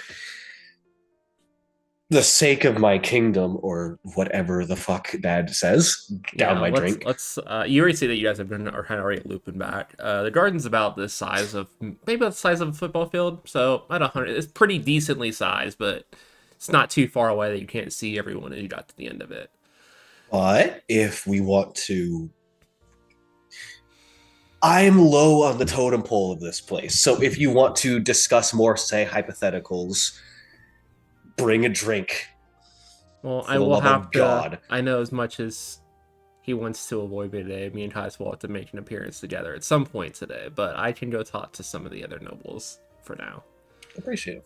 D: the sake of my kingdom, or whatever the fuck Dad says. Down my drink.
A: Let's. You already see that you guys have been are kind of already looping back. The garden's about the size of maybe the size of a football field, so at 100, it's pretty decently sized, but it's not too far away that you can't see everyone as you got to the end of it.
D: But if we want to, I'm low on the totem pole of this place. So if you want to discuss more, say, hypotheticals, bring a drink.
A: Well,
D: For
A: I
D: the
A: will
D: love of
A: have to.
D: God.
A: I know as much as he wants to avoid me today, me and Caius will have to make an appearance together at some point today, but I can go talk to some of the other nobles for now.
D: Appreciate it.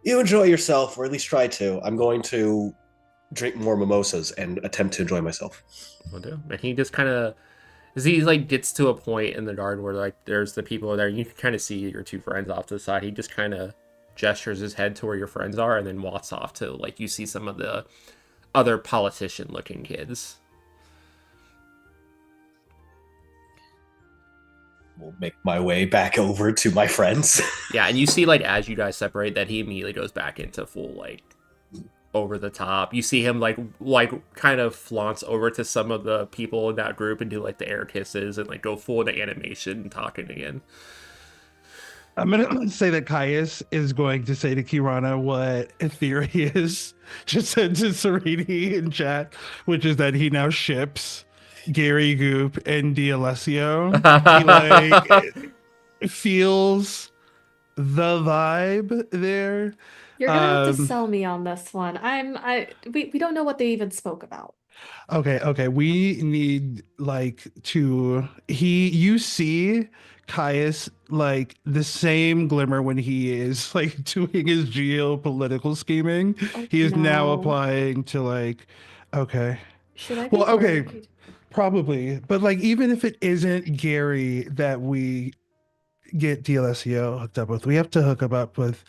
D: You enjoy yourself, or at least try to. I'm going to drink more mimosas and attempt to enjoy myself.
A: Will do. And he just kind of, as he like gets to a point in the garden where like there's the people there, you can kind of see your two friends off to the side. He just kind of gestures his head to where your friends are, and then walks off to like you see some of the other politician-looking kids.
D: Will make my way back over to my friends.
A: Yeah, and you see like as you guys separate that he immediately goes back into full like over the top. You see him like kind of flaunts over to some of the people in that group and do like the air kisses and like go full into animation and talking again.
B: I'm gonna say that Caius is going to say to Kirana what Aetherius just said to Serenity in chat, which is that he now ships Gary Goop and D'Alessio. He like feels the vibe there.
C: You're gonna have to sell me on this one. We don't know what they even spoke about.
B: Okay. We need like to you see Caius like the same glimmer when he is like doing his geopolitical scheming.
C: Oh,
B: He is now
C: no.
B: applying to like okay.
C: Should I be
B: Well, okay.
C: worried?
B: Probably. But like even if it isn't Gary that we get D'Alessio hooked up with, we have to hook him up with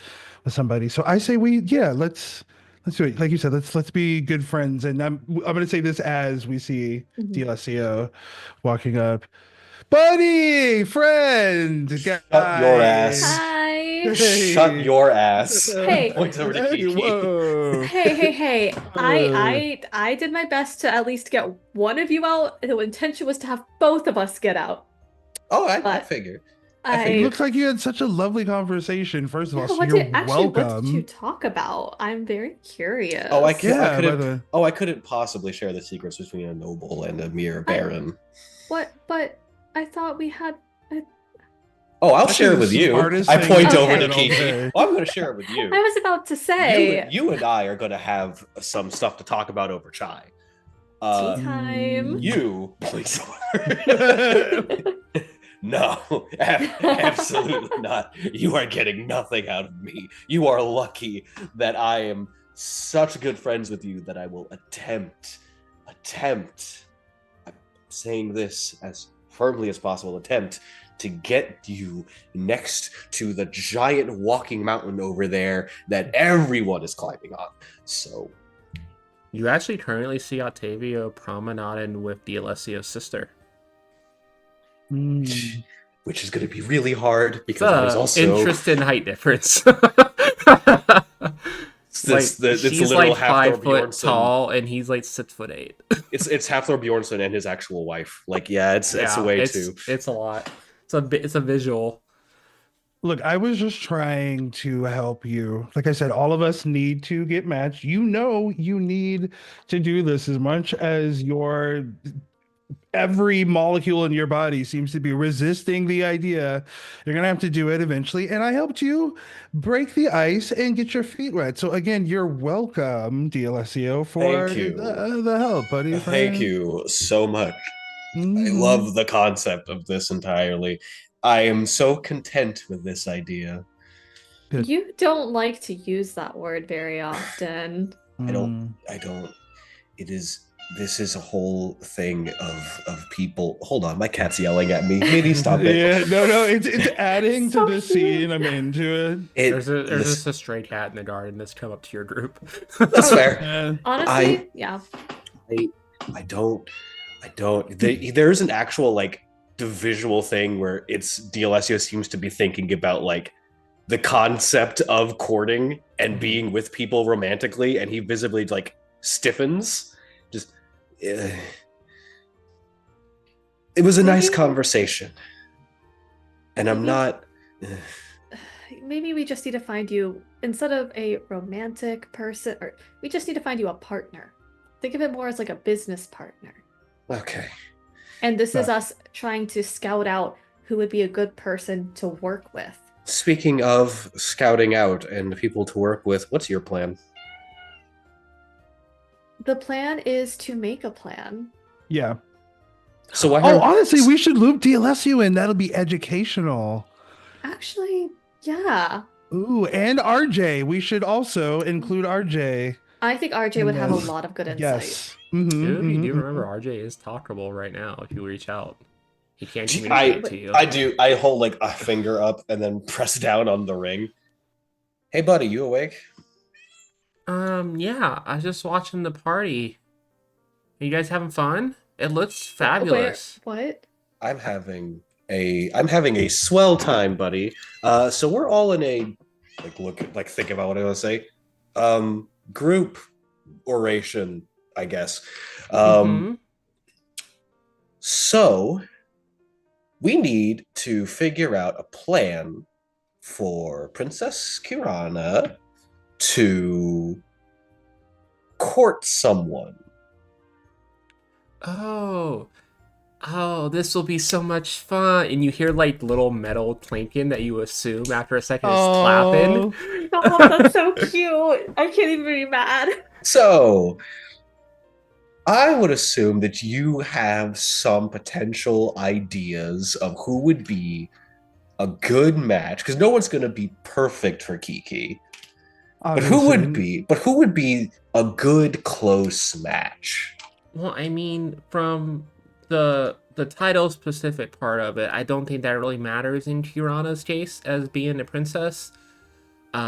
B: somebody. So I say let's do it. Like you said, let's be good friends. And I'm gonna say this as we see
C: Mhm.
B: D'Alessio walking up. Buddy, friend,
D: Shut
B: guy.
D: your ass.
C: Hi.
D: Shut your ass.
C: Hey.
D: Points over to
B: Hey,
D: Kiki.
B: whoa.
C: Hey. I did my best to at least get one of you out. The intention was to have both of us get out.
D: Oh, I
C: But
D: figured.
B: It looks like you had such a lovely conversation. First of all, so
C: what
B: you're
C: did
B: welcome.
C: you talk about? I'm very curious.
D: Oh, I
B: Yeah, by the-
D: couldn't possibly share the secrets between a noble and a mere baron.
C: What? But I thought we had.
D: Oh, I'll
B: That's
D: share it
B: the
D: with you.
B: smartest
D: I
B: thing
D: point
C: you
D: over
C: said
D: to
C: all
D: Kiki.
B: day.
D: Well, I'm going to share it with you.
C: I was about to say
D: You and I are going to have some stuff to talk about over chai.
C: tea time.
D: You, please. No, absolutely not. You are getting nothing out of me. You are lucky that I am such good friends with you that I will attempt, I'm saying this as firmly as possible, attempt to get you next to the giant walking mountain over there that everyone is climbing on. So
A: You actually currently see Octavio promenading with D'Alessio's sister.
D: which is going to be really hard
A: It's
D: because that is also
A: interest in height difference. Like
D: it's
A: she's
D: literal
A: like
D: Halfthor
A: 5 foot
D: Bjornsson.
A: tall, and he's like 6'8".
D: It's Halfthor Bjornsson and his actual wife. Like, yeah, it's
A: Yeah,
D: way
A: it's
D: too.
A: it's a lot. It's a visual.
B: Look, I was just trying to help you. Like I said, all of us need to get matched. You know, you need to do this as much as your every molecule in your body seems to be resisting the idea. You're gonna have to do it eventually. And I helped you break the ice and get your feet wet. So again, you're welcome, DLSEO, for
D: Thank you.
B: the help, buddy.
D: Thank
B: Friend.
D: you so much. I
B: Mhm.
D: love the concept of this entirely. I am so content with this idea.
B: Good.
C: You don't like to use that word very often.
D: I don't
B: Mm.
D: I don't it is this is a whole thing of people. Hold on, my cat's yelling at me. Maybe stop it.
B: Yeah, no, it's adding to
C: So
B: the
C: cute.
B: scene. I'm into
A: There's
D: Listen,
A: just a stray cat in the garden that's come up to your group.
D: that's
C: Oh,
B: it.
D: fair.
C: honestly, yeah.
D: I don't. There's an actual like the visual thing where it's D'Alessio seems to be thinking about like the concept of courting and being with people romantically, and he visibly like stiffens. Just, it was a nice
C: Maybe-
D: conversation, and I'm
C: Maybe-
D: not.
C: Maybe we just need to find you, instead of a romantic person, or we just need to find you a partner. Think of it more as like a business partner.
D: Okay.
C: And this is
B: Right.
C: us trying to scout out who would be a good person to work with.
D: Speaking of scouting out and people to work with, what's your plan?
C: The plan is to make a plan.
B: Yeah.
D: So I
B: Oh,
D: heard.
B: honestly, we should loop DLSU in. That'll be educational.
C: Actually, yeah.
B: Ooh, and RJ. We should also include RJ.
C: I think RJ would have a
B: Yes.
C: lot of good insight.
B: Yes. Mhm,
A: Dude, you
B: mhm,
A: do
B: mhm.
A: remember RJ is talkable right now if you reach out. He can
D: I
A: communicate to you.
D: I do. I hold like a finger up and then press down on the ring. Hey, buddy, you awake?
A: Yeah, I was just watching the party. Are you guys having fun? It looks fabulous.
C: What?
D: I'm having a swell time, buddy. So we're all in a think about what I want to say. Group oration, I guess.
A: Mhm.
D: So we need to figure out a plan for Princess Kirana to court someone.
A: Oh, this will be so much fun. And you hear like little metal clanking that you assume after a second is clapping.
C: Oh, that's so cute. I can't even be mad.
D: So I would assume that you have some potential ideas of who would be a good match, because no one's going to be perfect for Kiki. But who would be? But who would be a good close match?
A: Well, I mean, from the title specific part of it, I don't think that really matters in Kirana's case as being a princess. She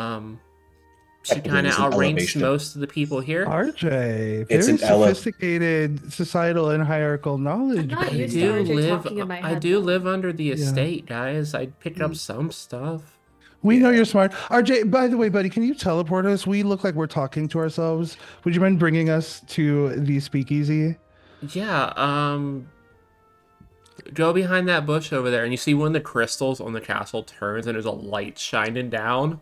A: kind of
D: It's an
A: outranks
D: elevation.
A: most of the people here.
B: RJ,
D: It's
B: very
D: an ele-
B: sophisticated societal and hierarchical knowledge.
C: I'm not
A: I
C: used to
A: do
C: RJ
A: live.
C: talking in my
A: I
C: head,
A: do
C: though.
A: live under the
B: Yeah.
A: estate, guys. I picked up some stuff.
B: We know
D: Yeah.
B: you're smart. RJ, by the way, buddy, can you teleport us? We look like we're talking to ourselves. Would you mind bringing us to the speakeasy?
A: Yeah. Go behind that bush over there, and you see one of the crystals on the castle turns, and there's a light shining down.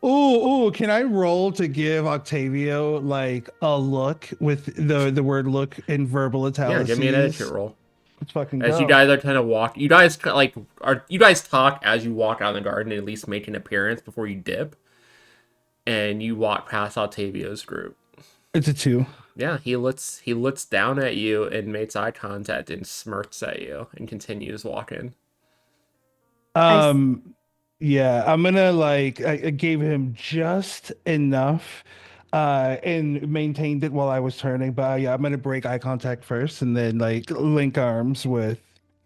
B: Ooh, can I roll to give Octavio like a look with the word look in verbal
A: Yeah,
B: italics?
A: give me an etiquette roll.
B: Let's fucking
A: As
B: go.
A: you guys are kind of walk, you guys you guys talk as you walk out in the garden, and at least make an appearance before you dip, and you walk past Octavio's group.
B: It's a 2.
A: Yeah, he looks down at you and makes eye contact and smirks at you and continues walking.
B: Yeah, I'm gonna like I gave him just enough and maintained it while I was turning, but yeah, I'm gonna break eye contact first and then like link arms with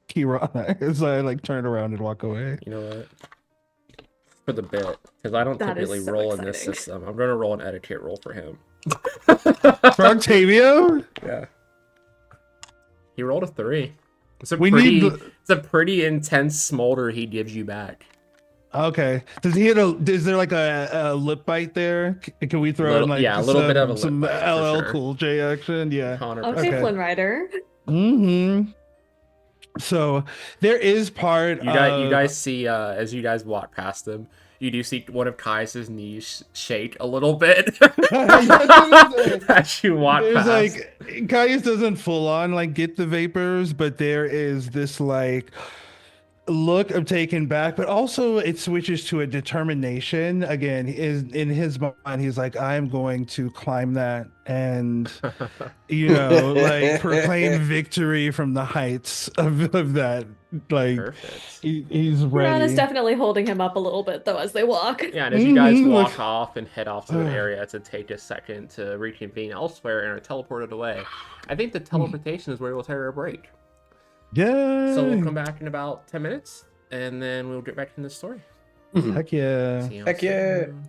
B: Kirana as I like turn around and walk away.
A: You know what? For the bit, because I don't
C: That is
A: typically
C: so
A: roll in this
C: exciting.
A: system, I'm gonna roll an etiquette roll for him.
B: For Octavio?
A: Yeah. He rolled a 3. It's a
B: We
A: pretty
B: need
A: it's a pretty intense smolder he gives you back.
B: Okay. Does he hit a? Is there like a lip bite there? Can we throw in
A: Little,
B: like
A: yeah, a little bit of a lip
B: some
A: bite for
B: LL
A: sure.
B: Cool J action? Yeah.
A: 100%.
C: Okay,
B: Okay.
C: Flynn Rider.
B: Mm-hmm. So there is part
A: You
B: of
A: guys see as you guys walk past them, you do see one of Kai's knees shake a little bit
B: yeah, that's what I'm saying.
A: as you walk
B: There's
A: past.
B: like Caius doesn't full on like get the vapors, but there is this like look of taken back, but also it switches to a determination. Again, is in his mind, he's like, I'm going to climb that and like proclaim victory from the heights of that. Like
A: Perfect.
B: he's
C: Ron is
B: ready.
C: definitely holding him up a little bit though as they walk.
A: Yeah, and as you guys
B: Look.
A: walk off and head off to an area to take a second to reconvene elsewhere and are teleported away, I think the teleportation is where we'll take our break.
B: Yeah.
A: So we'll come back in about 10 minutes, and then we'll get back into the story.
B: Heck yeah.
A: See y'all
D: Heck yeah.
A: soon.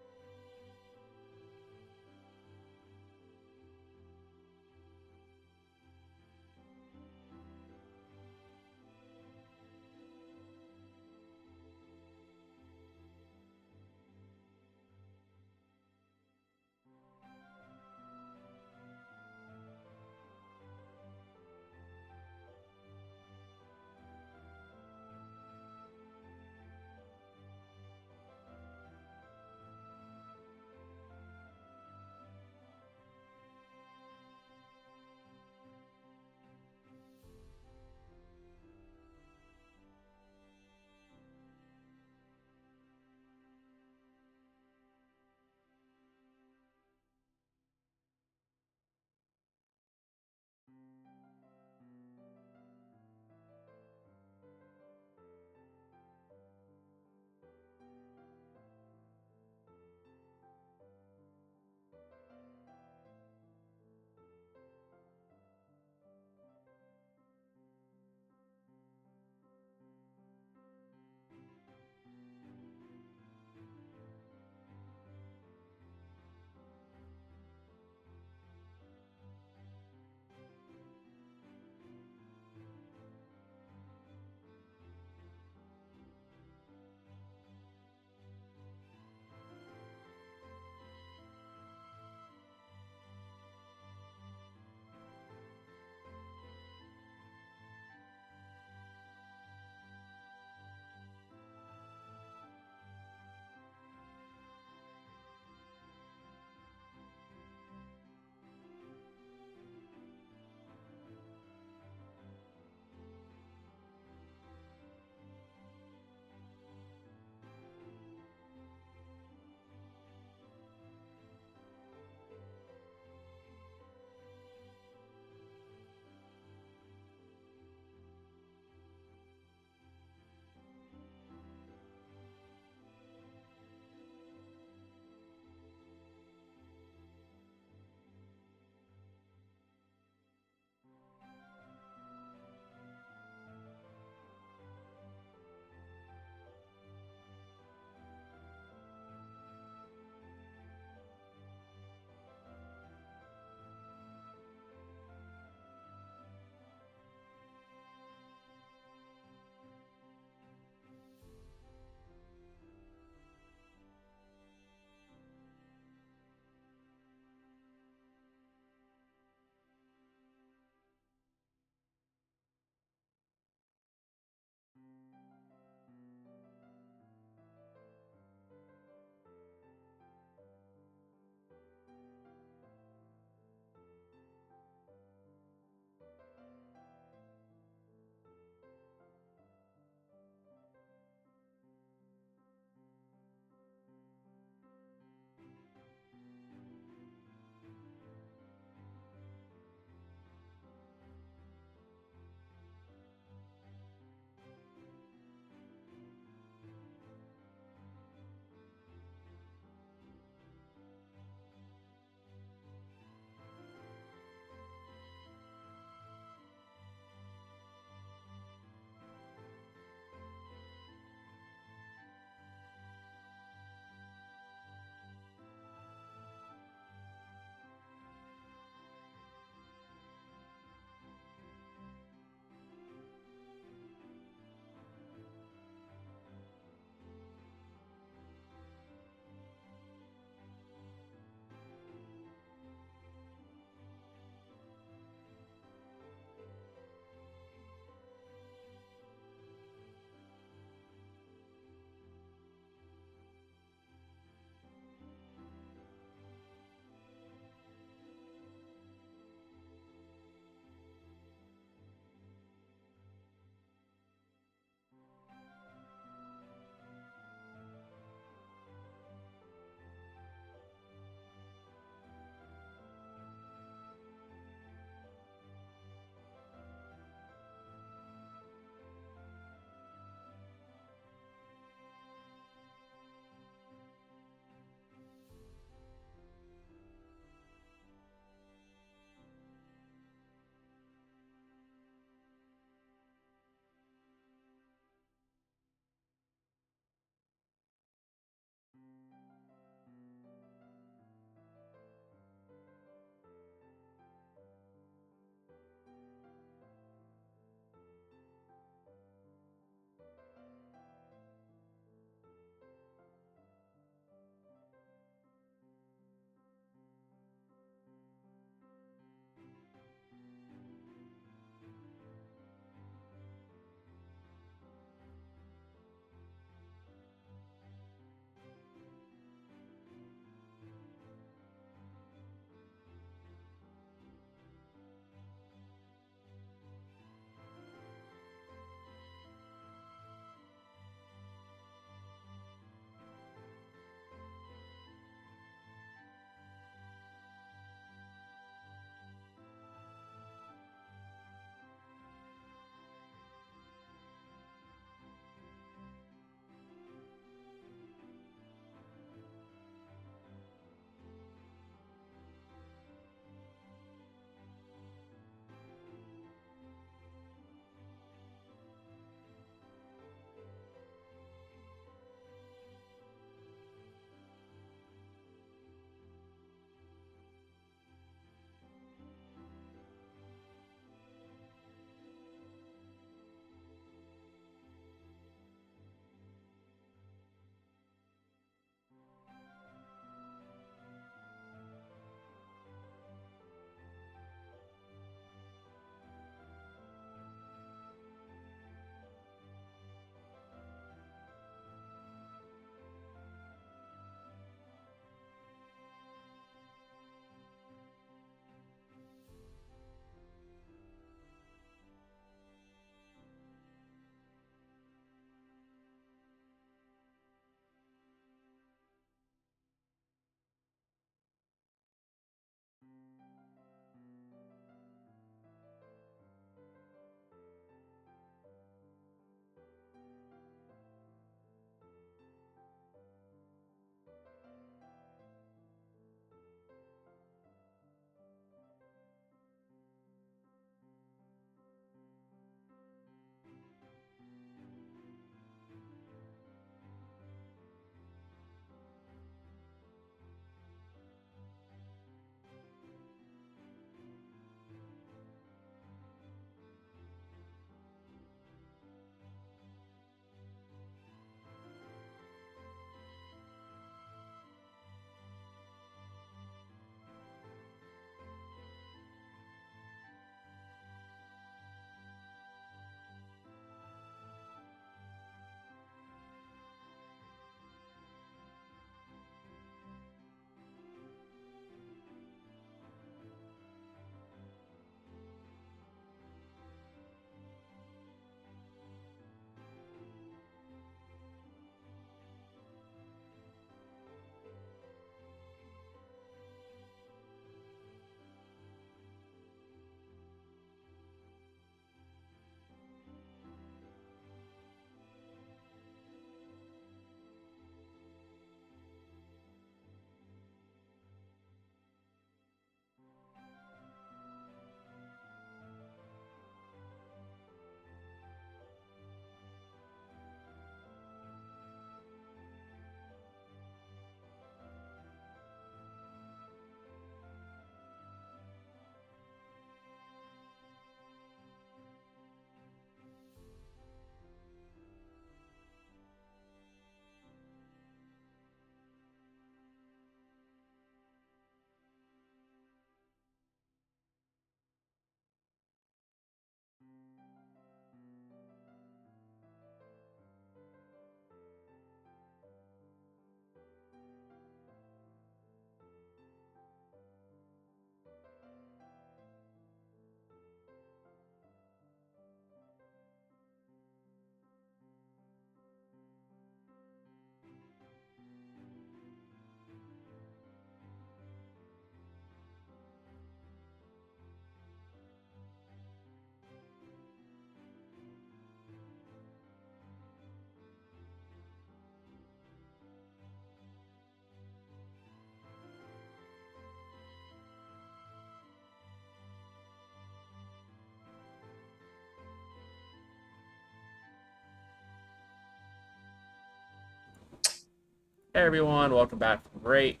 A: Hey everyone, welcome back from break.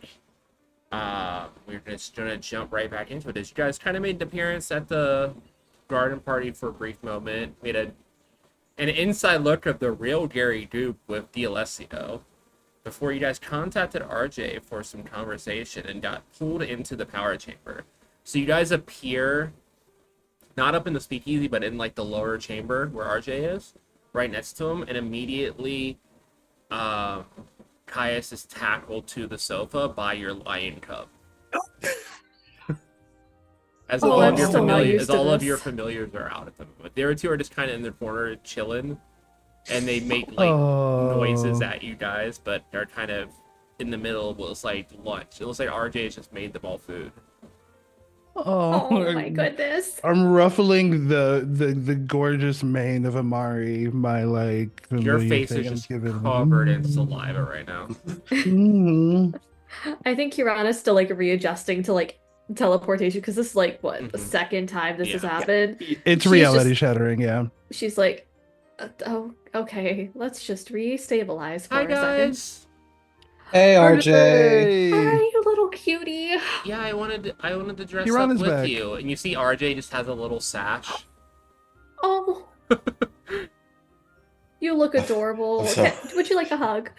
A: We're just gonna jump right back into it. As you guys kind of made an appearance at the garden party for a brief moment, made an inside look of the real Gary Duke with D'Alessio before you guys contacted RJ for some conversation and got pulled into the power chamber. So you guys appear not up in the speakeasy, but in like the lower chamber where RJ is, right next to him, and immediately Caius is tackled to the sofa by your lion cub. As
C: Oh,
A: all
C: I'm
A: of your
C: still not
A: familiar,
C: used
A: as
C: to
A: all of
C: this.
A: your familiars are out at the moment. The other two are just kind of in the corner chilling, and they make like noises at you guys, but they're kind of in the middle of what looks like lunch. It looks like RJ has just made them all food.
C: Oh my goodness.
B: I'm ruffling the gorgeous mane of Amari, my like
A: Your
B: familiar
A: face is
B: thing I'm
A: just
B: giving.
A: covered in saliva right now.
B: Mm.
C: I think Kirana's still like readjusting to like teleportation because this is like what the
A: Mhm.
C: second time this has
A: Yeah.
C: happened.
B: It's
C: She's
B: reality
C: just-
B: shattering, yeah.
C: She's like, oh, okay, let's just re-stabilize for
A: Hi
C: a second.
A: guys.
D: Hey, RJ.
C: Hi, you little cutie.
A: Yeah, I wanted to dress
B: Kirana's
A: up with
B: back.
A: you, and you see RJ just has a little sash.
C: Oh, you look adorable.
D: I'm so-
C: Okay, would you like a hug?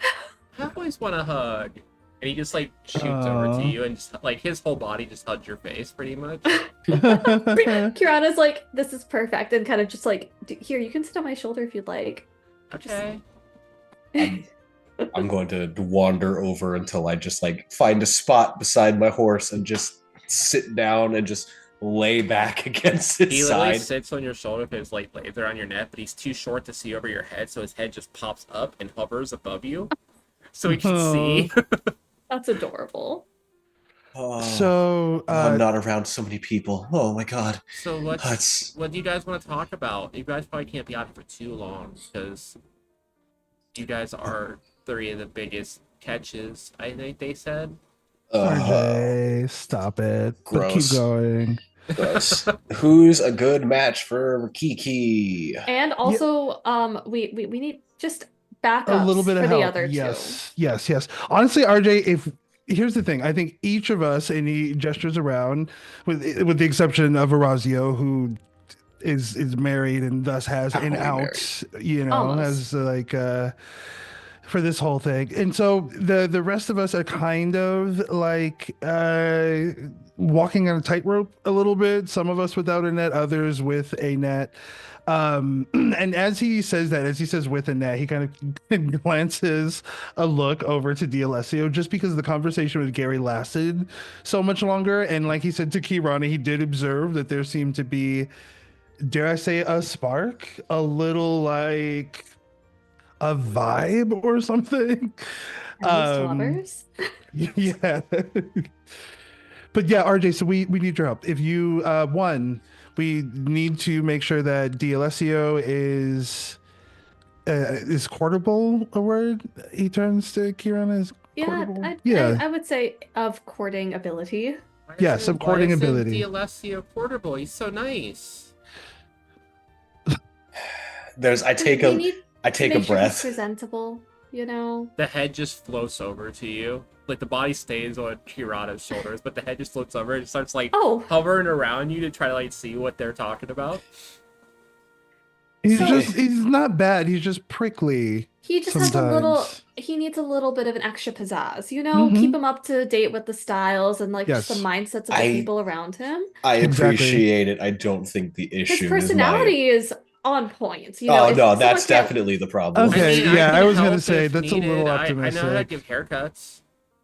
A: I always want a hug. And he just like shoots over to you and just like his whole body just hugs your face pretty much.
C: Kirana's like, this is perfect, and kind of just like, here, you can sit on my shoulder if you'd like.
A: Okay.
D: I'm going to wander over until I just like find a spot beside my horse and just sit down and just lay back against its
A: He literally
D: side.
A: sits on your shoulder with his like laser on your neck, but he's too short to see over your head, so his head just pops up and hovers above you. So he can see.
C: That's adorable.
D: Oh,
B: So
D: I'm not around so many people. Oh my god.
A: So what do you guys want to talk about? You guys probably can't be out for too long because you guys are three of the biggest catches, I think they said.
B: RJ, stop it. But keep
D: Gross.
B: going.
D: Gross. Who's a good match for Kiki?
C: And also, we need just backups
B: A little bit of
C: for the
B: help.
C: other
B: Yes. Honestly, RJ, if here's the thing, I think each of us, and he gestures around, with the exception of Orazio, who is married and thus has an
D: Happily
B: out, you know,
C: Almost.
B: as like for this whole thing. And so the rest of us are kind of like walking on a tightrope a little bit. Some of us without a net, others with a net. And as he says that, as he says with a net, he kind of glances a look over to D'Alessio just because the conversation with Gary lasted so much longer. And like he said to Kirana, he did observe that there seemed to be, dare I say, a spark, a little like a vibe or something.
C: Enemies to lovers.
B: Yeah. But yeah, RJ, so we need your help. If you one, we need to make sure that D'Alessio is courtable a word? He turns to Kieran as
C: Yeah,
B: courtable.
C: I would say of courting ability.
B: Yeah, some courting
A: why
B: ability.
A: isn't D'Alessio portable? He's so nice.
D: I take
C: We
D: a
C: need
D: I
C: to
D: take a
C: make sure he's
D: breath.
C: presentable, you know.
A: The head just floats over to you. Like the body stays on Kirata's shoulders, but the head just floats over and starts like
C: Oh,
A: hovering around you to try to like see what they're talking about.
B: He's
C: So-
B: he's not bad. He's just prickly.
C: he just
B: sometimes.
C: has a little. He needs a little bit of an extra pizzazz, you know.
B: Mhm.
C: Keep him up to date with the styles and like just the
B: Yes.
C: mindsets of the
D: I-
C: people around him.
D: I
B: Exactly.
D: appreciate it. I don't think the issue
C: His
D: is
C: personality is on point. You know,
D: Oh
C: if
D: no,
C: someone
D: that's
C: can't-
D: definitely the problem.
B: Okay,
A: I
B: yeah,
A: can
B: I was gonna
A: help
B: say,
A: if
B: that's a
A: needed.
B: little
A: I know how to
B: optimistic.
A: give haircuts.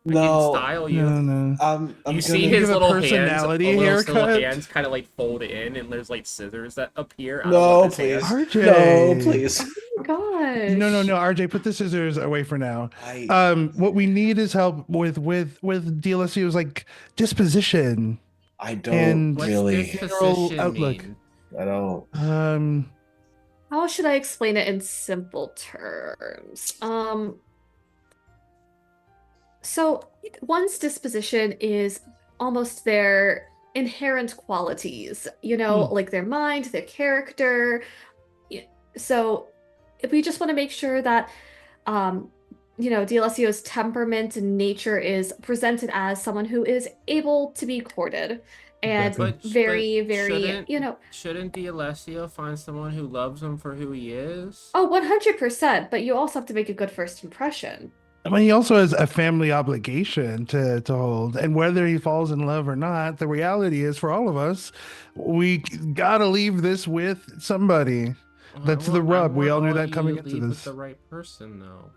A: I can
D: No,
A: style you.
B: No.
D: I'm
A: You see
D: gonna
A: his
B: give a
A: little hands,
B: personality
A: little
B: haircut?
A: hands kind of like fold in, and there's like scissors that appear out
D: No,
A: of his
D: please.
A: hand.
B: RJ.
D: No, please.
C: Oh my gosh.
B: No, RJ, put the scissors away for now.
D: I
B: What we need is help with D'Alessio's like disposition.
D: don't
B: And-
A: What's
D: really.
A: disposition
B: outlook.
A: mean?
D: I don't.
C: How should I explain it in simple terms? So one's disposition is almost their inherent qualities, you know, like their mind, their character. So we just want to make sure that D'Alessio's temperament and nature is presented as someone who is able to be courted and
B: Exactly.
C: very, very,
A: shouldn't D'Alessio find someone who loves him for who he is?
C: oh, 100%, but you also have to make a good first impression.
B: I mean, he also has a family obligation to hold, and whether he falls in love or not, the reality is for all of us, we gotta leave this with somebody. That's the
A: I
B: rub. We
A: want
B: all knew
A: all
B: that
A: you
B: coming
A: to
B: into
A: leave with
B: this.
A: the right person, though.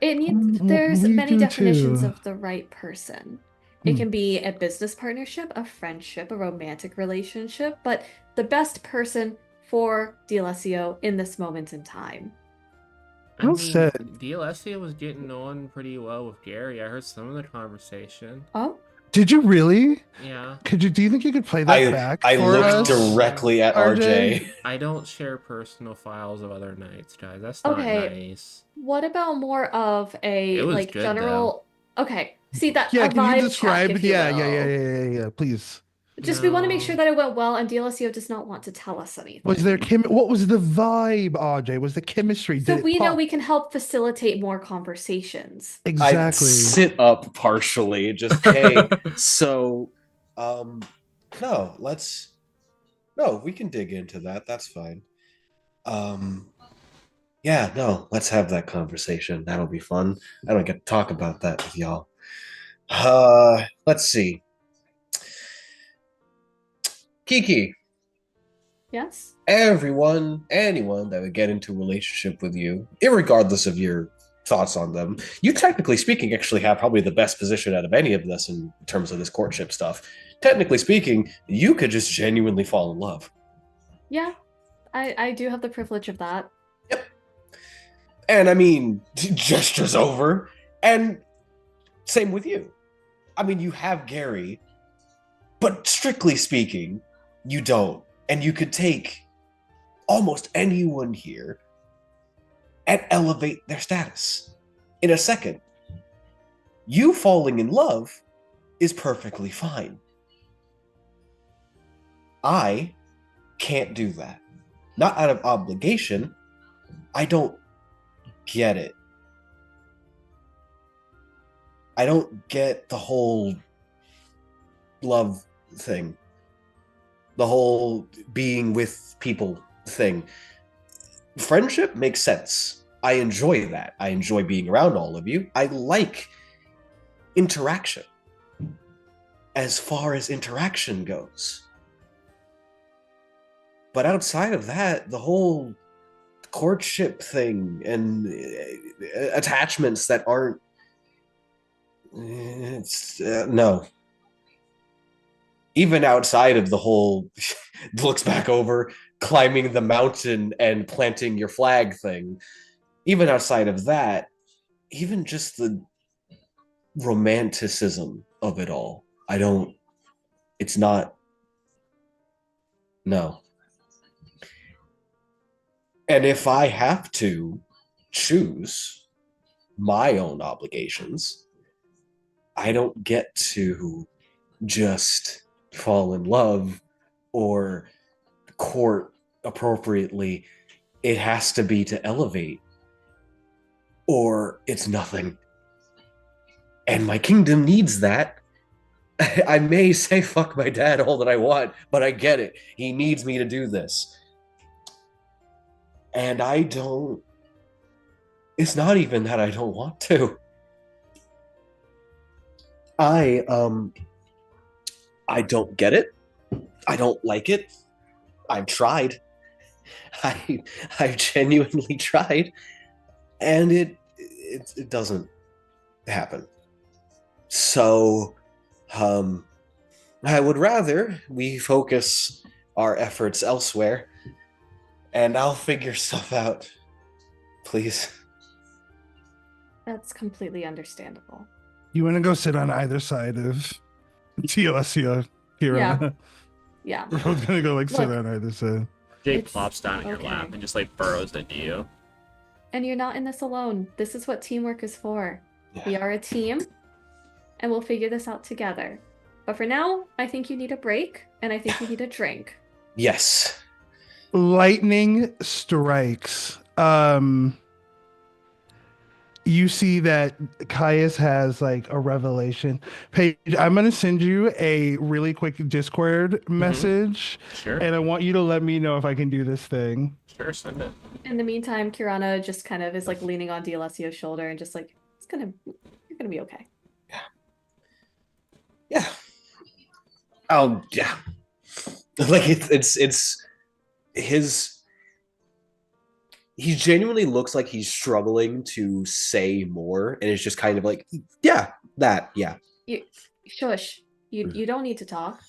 C: There's
B: We
C: many
B: do
C: definitions
B: too.
C: of the right person. It
B: Hmm.
C: can be a business partnership, a friendship, a romantic relationship, but the best person for D'Alessio in this moment in time.
A: I
B: Well
A: mean,
B: said.
A: D'Alessio was getting on pretty well with Gary. I heard some of the conversation.
C: Oh,
B: Did you really?
A: Yeah.
B: Do you think you could play that
D: I
B: back
D: I
B: for
D: looked
B: us,
D: directly at
B: RJ?
D: RJ.
A: I don't share personal files of other knights, guys. That's not
C: okay.
A: nice.
C: What about more of
A: It
C: a
A: was
C: like
A: good though.
C: general, okay, see that
B: Yeah,
C: a
B: can you
C: vibe check,
B: describe?
C: if you
B: Yeah,
C: will.
B: yeah. Please.
C: Just we want to make sure
A: No.
C: that it went well, and D'Alessio does not want to tell us
B: Was there
C: anything.
B: what was the vibe, RJ? Was the chemistry?
C: So
B: Did it
C: we know
B: pop?
C: we can help facilitate more conversations.
D: I
B: Exactly.
D: sit up partially, just hey. So, um, no, we can dig into that. That's fine. Um, yeah, no, let's have that conversation. That'll be fun. I don't get to talk about that with y'all. Let's see. Kiki,
C: Yes?
D: anyone that would get into a relationship with you, irregardless of your thoughts on them, you technically speaking actually have probably the best position out of any of us in terms of this courtship stuff. Technically speaking, you could just genuinely fall in love.
C: Yeah, I do have the privilege of that.
D: Yep. And I mean, gestures over. And same with you. I mean, you have Gary, but strictly speaking, you don't. And you could take almost anyone here and elevate their status in a second. You falling in love is perfectly fine. I can't do that. Not out of obligation. I don't get it. I don't get the whole love thing, the whole being with people thing. Friendship makes sense. I enjoy that. I enjoy being around all of you. I like interaction as far as interaction goes. But outside of that, the whole courtship thing and attachments that aren't no. Even outside of the whole looks back over climbing the mountain and planting your flag thing, even outside of that, even just the romanticism of it all, it's not, no. And if I have to choose my own obligations, I don't get to just fall in love or court appropriately. It has to be to elevate, or it's nothing. And my kingdom needs that. I may say fuck my dad all that I want, but I get it. He needs me to do this. And I don't, it's not even that I don't want to. I I don't get it. I don't like it. I've tried. I've genuinely tried, and it doesn't happen. So, I would rather we focus our efforts elsewhere, and I'll figure stuff out. Please.
C: That's completely understandable.
B: You want to go sit on either side of TLSCO here?
C: Yeah. Yeah.
B: We're both gonna go sit
C: Look,
B: on either side.
A: Jake
C: It's
A: plops down in your
C: okay.
A: lap and just like burrows into you.
C: And you're not in this alone. This is what teamwork is for.
D: Yeah.
C: We are a team, and we'll figure this out together. But for now, I think you need a break, and I think you need a drink.
D: Yes.
B: Lightning strikes. you see that Caius has like a revelation. Paige, I'm gonna send you a really quick Discord message,
A: Sure.
B: and I want you to let me know if I can do this thing.
A: Sure, send it.
C: In the meantime, Kirana just kind of is like leaning on D'Alessio's shoulder and just like, you're gonna be okay.
D: Yeah. Oh yeah. Like it's his. He genuinely looks like he's struggling to say more, and it's just kind of like, yeah, yeah.
C: You shush. You don't need to talk.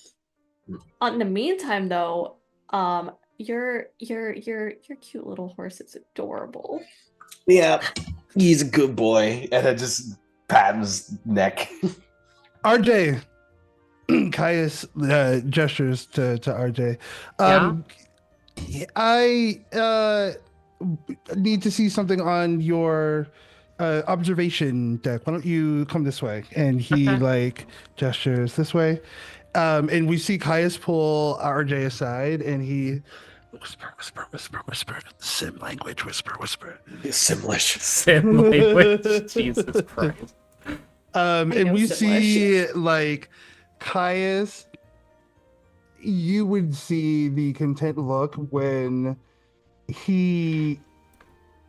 C: In the meantime, though, your cute little horse is adorable.
D: Yeah, he's a good boy, and I just pat his neck.
B: RJ, Caius gestures to RJ. I need to see something on your observation deck. Why don't you come this way? And he
A: Okay.
B: like gestures this way. And we see Caius pull RJ aside, and he whisper, sim language, whisper.
D: Simlish.
A: Sim language. Jesus Christ.
B: And
C: know
B: we
C: Simlish.
B: see like Caius. You would see the content look when he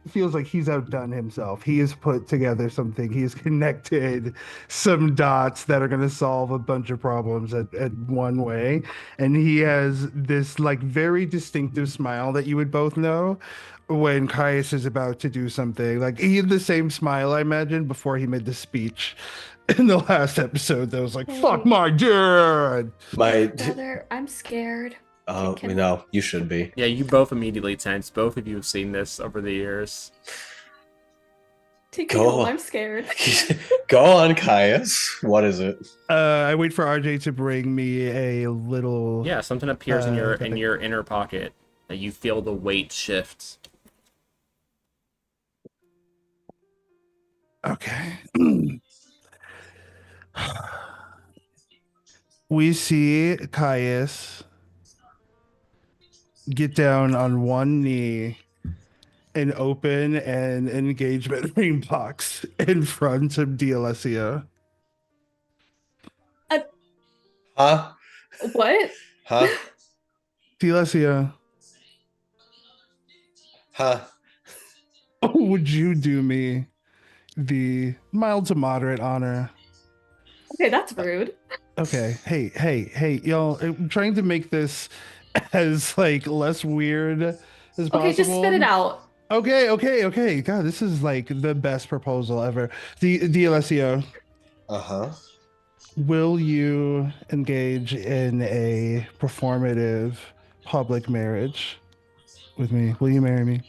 B: feels like he's outdone himself. He has put together something. He has connected some dots that are going to solve a bunch of problems at one way. And he has this like very distinctive smile that you would both know when Caius is about to do something. Like he had the same smile, I imagine, before he made the speech in the last episode that was like, fuck
C: Hey.
B: my dad.
D: My
C: Brother, I'm scared.
D: no, you should be.
A: Yeah, you both immediately tense. Both of you have seen this over the years.
C: Take me
D: Go
C: home.
D: on.
C: I'm scared.
D: Go on, Caius. What is it?
B: I wait for RJ to bring me a little.
A: Yeah, something appears in your
B: thing.
A: inner pocket that you feel the weight shift.
B: Okay. We see Caius get down on one knee and open an engagement ring box in front of D'Alessio.
D: Huh?
C: What?
D: Huh?
B: D'Alessio,
D: Huh?
B: would you do me the mild to moderate honor?
C: Okay, that's rude.
B: Okay. Hey, y'all. I'm trying to make this as like less weird as possible.
C: Okay, just spit it out.
B: Okay. God, this is like the best proposal ever. D'Alessio,
D: Uh-huh.
B: will you engage in a performative public marriage with me? Will you marry me?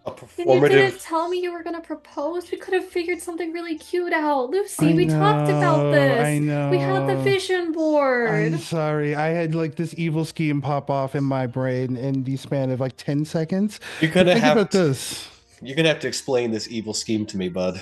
D: A
C: Then you didn't
D: performative.
C: tell me you were gonna propose. We could have figured something really cute out. Lucy, we talked about
B: I
C: this.
B: know.
C: We had the vision
B: I'm
C: board.
B: sorry. I had like this evil scheme pop off in my brain in the span of like 10 seconds.
D: You're gonna
B: Think
D: have
B: about
D: to,
B: this.
D: You're gonna have to explain this evil scheme to me, bud.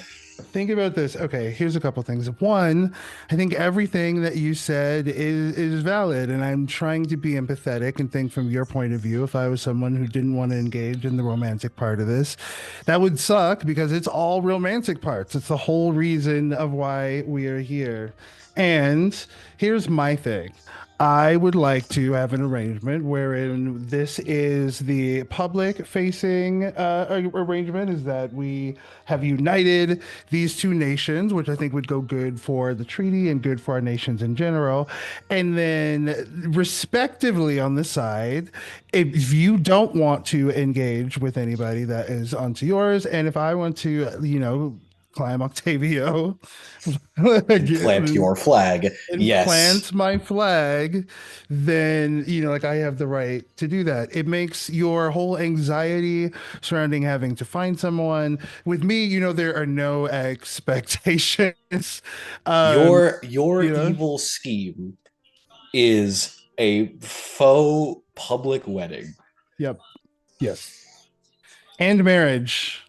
B: Think about this. Okay, here's a couple things. One, I think everything that you said is valid, and I'm trying to be empathetic and think from your point of view. If I was someone who didn't want to engage in the romantic part of this, that would suck because it's all romantic parts. It's the whole reason of why we are here. And here's my thing. I would like to have an arrangement wherein this is the public facing arrangement is that we have united these two nations, which I think would go good for the treaty and good for our nations in general. And then, respectively, on the side, if you don't want to engage with anybody, that is onto yours. And if I want to, climb Octavio,
D: Plant your flag.
B: and
D: Yes.
B: plant my flag, then like I have the right to do that. It makes your whole anxiety surrounding having to find someone with me. There are no expectations.
D: Your
B: you know,
D: evil scheme is a faux public wedding.
B: yep, yes, and marriage.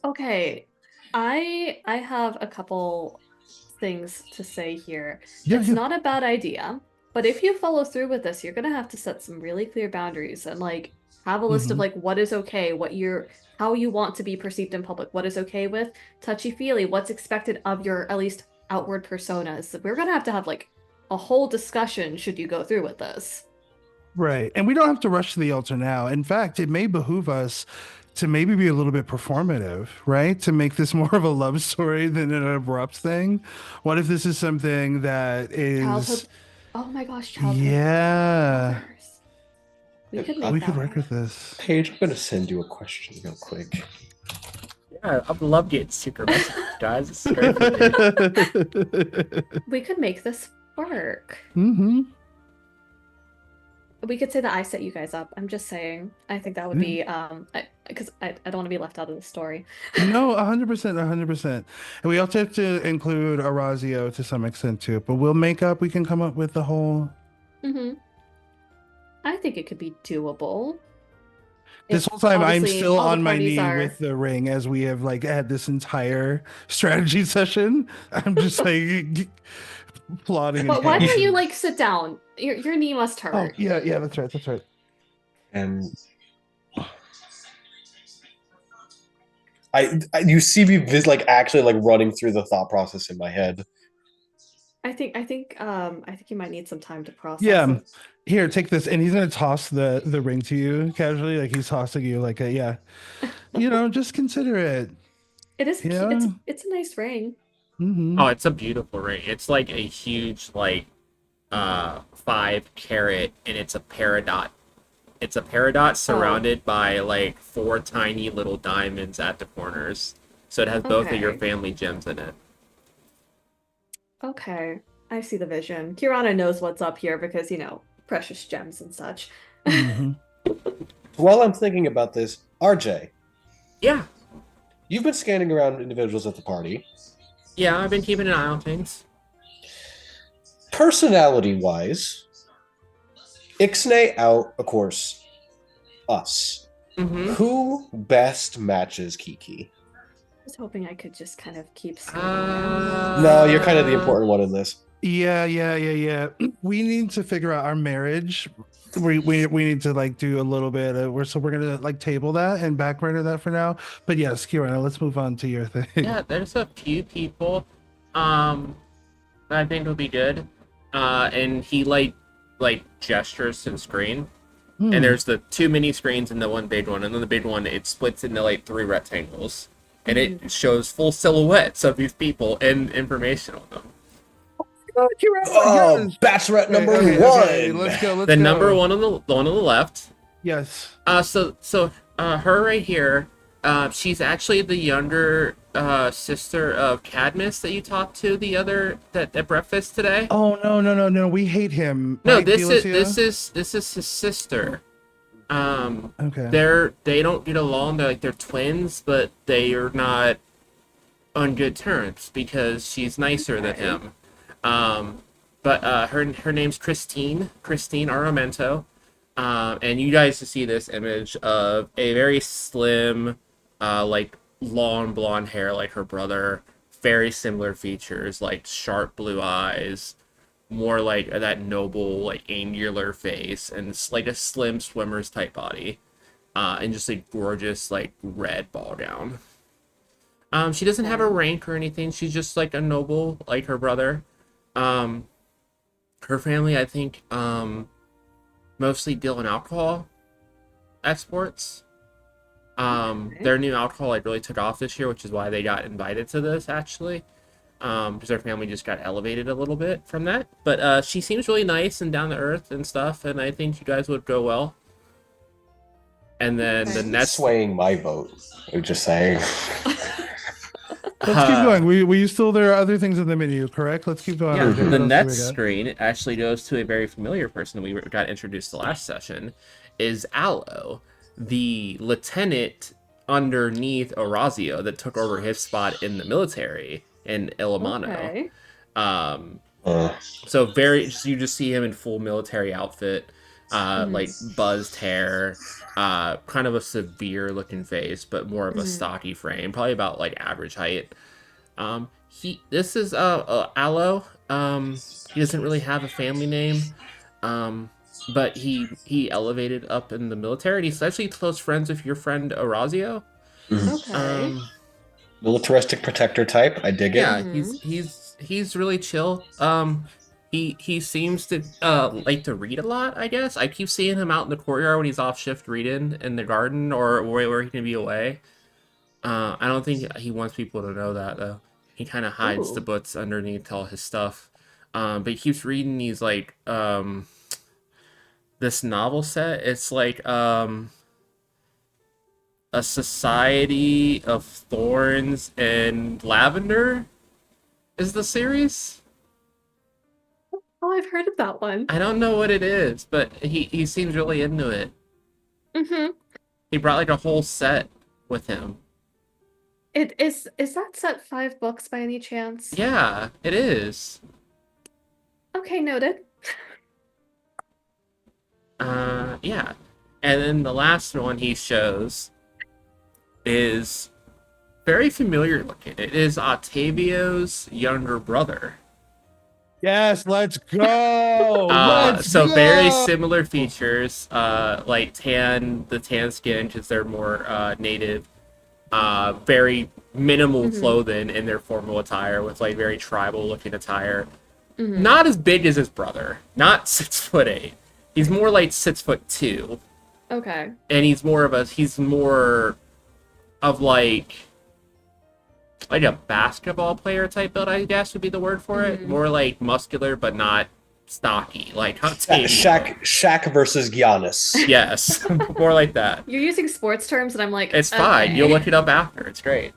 C: Okay, I have a couple things to say here.
B: Yeah,
C: It's
B: yeah.
C: not a bad idea, but if you follow through with this, you're gonna have to set some really clear boundaries and like have a list of
B: Mhm.
C: like what is okay, what you're how you want to be perceived in public, what is okay with touchy-feely, what's expected of your at least outward personas. We're gonna have to have like a whole discussion should you go through with this.
B: Right. And we don't have to rush to the altar now. In fact, it may behoove us to maybe be a little bit performative, right? To make this more of a love story than an abrupt thing. What if this is something that
C: Childhood.
B: is,
C: Oh my gosh, childhood
B: yeah,
C: lovers. We could make
B: we
C: that
B: could work
C: work.
B: with this.
D: Paige, I'm gonna send you a question real quick.
E: Yeah, I would love getting secret messages, guys. This is great for me.
C: We could make this work.
B: Mm-hmm.
C: We could say that I set you guys up. I'm just saying. I think that would be because I don't want to be left out of the story.
B: No, 100%, 100%. And we also have to include Orazio to some extent too, but we can come up with the whole.
C: Hmm. I think it could be doable.
B: This
C: If
B: whole time, I'm
C: obviously
B: still
C: all the
B: on my
C: parties
B: knee
C: are-
B: with the ring as we have like had this entire strategy session. I'm just like plotting. and
C: But why don't
B: planning.
C: you like sit down? Your knee must hurt.
B: Oh, yeah, that's right, that's right.
D: And you see me like actually like running through the thought process in my head.
C: I think you might need some time to process
B: Yeah.
C: it.
B: Here, take this, and he's gonna toss the ring to you casually, like he's tossing you like a yeah. Just consider it.
C: It is
B: Yeah.
C: it's a nice ring.
B: Mm-hmm.
A: Oh, it's a beautiful ring. It's like a huge 5 carat, and it's a peridot. It's a peridot surrounded by like 4 tiny little diamonds at the corners. So it has both of your
C: Okay.
A: family gems in it.
C: Okay, I see the vision. Kirana knows what's up here because, precious gems and such.
B: Mm-hmm.
D: While I'm thinking about this, RJ,
A: Yeah.
D: you've been scanning around individuals at the party.
A: Yeah, I've been keeping an eye on things.
D: Personality-wise, Ixnay out, of course, us.
A: Mm-hmm.
D: Who best matches Kiki?
C: I was hoping I could just kind of keep sneaking around.
D: No, you're kind of the important one in this.
B: Yeah. We need to figure out our marriage. We need to like do a little bit of we're gonna like table that and backburner that for now. But yes, Kirana, let's move on to your thing.
A: Yeah, there's a few people that I think will be good. And he like gestures to the screen.
B: Hmm.
A: And there's the 2 mini screens and the 1 big one, and then the big one it splits into like 3 rectangles. And it shows full silhouettes of these people and information on them.
B: Oh, Kirana,
D: Oh,
B: yes.
D: Bachelorette number
B: Okay,
D: one.
B: okay, let's go.
A: The number one on the one on the left.
B: Yes.
A: So her right here, she's actually the younger sister of Cadmus that you talked to the other at breakfast today.
B: Oh no. We hate him.
A: No,
B: Right,
A: this
B: Delicia?
A: is his sister.
B: Okay.
A: They don't get along. They're twins, but they are not on good terms because she's nicer than him. But her name's Christine Armento. And you guys see this image of a very slim, like long blonde hair like her brother, very similar features, like sharp blue eyes, more like that noble, like angular face, and it's like a slim swimmer's type body, and just a gorgeous like red ball gown. She doesn't have a rank or anything. She's just like a noble, like her brother. Her family, I think, mostly deal in alcohol exports. Their new alcohol like really took off this year, which is why they got invited to this actually. Because their family just got elevated a little bit from that. But she seems really nice and down to earth and stuff, and I think you guys would go well. And then the next
D: Swaying my vote. I'm just saying.
B: Let's keep going. We still there are other things in the menu, correct? Let's keep going.
A: Yeah,
B: RJ. What
A: the
B: else do
A: next
B: we got?
A: screen actually goes to a very familiar person we got introduced to last session, is Aloe, the lieutenant underneath Orazio that took over his spot in the military in Illimano.
C: Okay.
A: So you just see him in full military outfit, like buzzed hair, kind of a severe looking face, but more of a stocky frame, probably about like average height. This is Aloe. He doesn't really have a family name, but he elevated up in the military, and he's actually close friends with your friend Orazio.
C: Okay.
D: Militaristic protector type. I dig it.
A: Yeah,
C: Mhm.
A: he's really chill. He seems to like to read a lot, I guess. I keep seeing him out in the courtyard when he's off shift reading in the garden or where he can be away. I don't think he wants people to know that though. He kind of hides the
C: Ooh.
A: books underneath all his stuff. But he keeps reading these like this novel set. It's like a society of thorns and lavender is the series.
C: Oh, I've heard of that one.
A: I don't know what it is, but he seems really into it.
C: Mm-hmm.
A: He brought like a whole set with him.
C: Is that set 5 books by any chance?
A: Yeah, it is.
C: Okay, noted.
A: Yeah. And then the last one he shows is very familiar looking. It is Octavio's younger brother.
B: Yes, let's go. Let's
A: So very
B: go.
A: similar features, like the tan skin because they're more native. Very minimal
C: Mhm.
A: clothing in their formal attire with like very tribal looking attire.
C: Mhm.
A: Not as big as his brother. Not 6'8". He's more like 6'2",
C: Okay.
A: and he's more of like a basketball player type build, I guess would be the word for it.
C: Mhm.
A: More like muscular but not stocky, like Octavio.
D: Shaq versus Giannis.
A: Yes, more like that.
C: You're using sports terms, and I'm like,
A: It's fine.
C: okay.
A: You'll look it up after. It's great.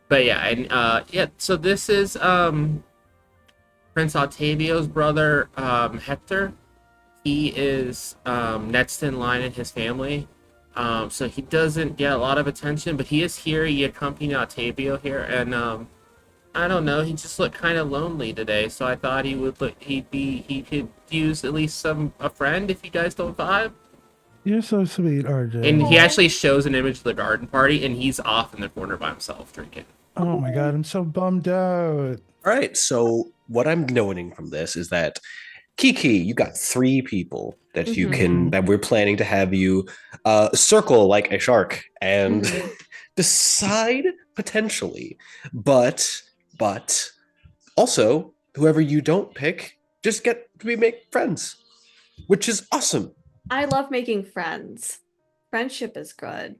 A: But yeah, and yeah. So this is Prince Octavio's brother, Hector. He is next in line in his family. So he doesn't get a lot of attention, but he is here. He accompanied Octavio here, and I don't know. He just looked kind of lonely today, so I thought he could use at least a friend if you guys don't vibe.
B: You're so sweet, RJ.
A: And he
C: Aw.
A: actually shows an image of the garden party, and he's off in the corner by himself drinking.
B: Oh my god, I'm so bummed out.
D: All right. So what I'm noting from this is that Kiki, you got 3 people that you can
B: Mhm.
D: that we're planning to have you circle like a shark and
C: Mhm.
D: decide potentially, but also whoever you don't pick, just get to make friends, which is awesome.
C: I love making friends. Friendship is good.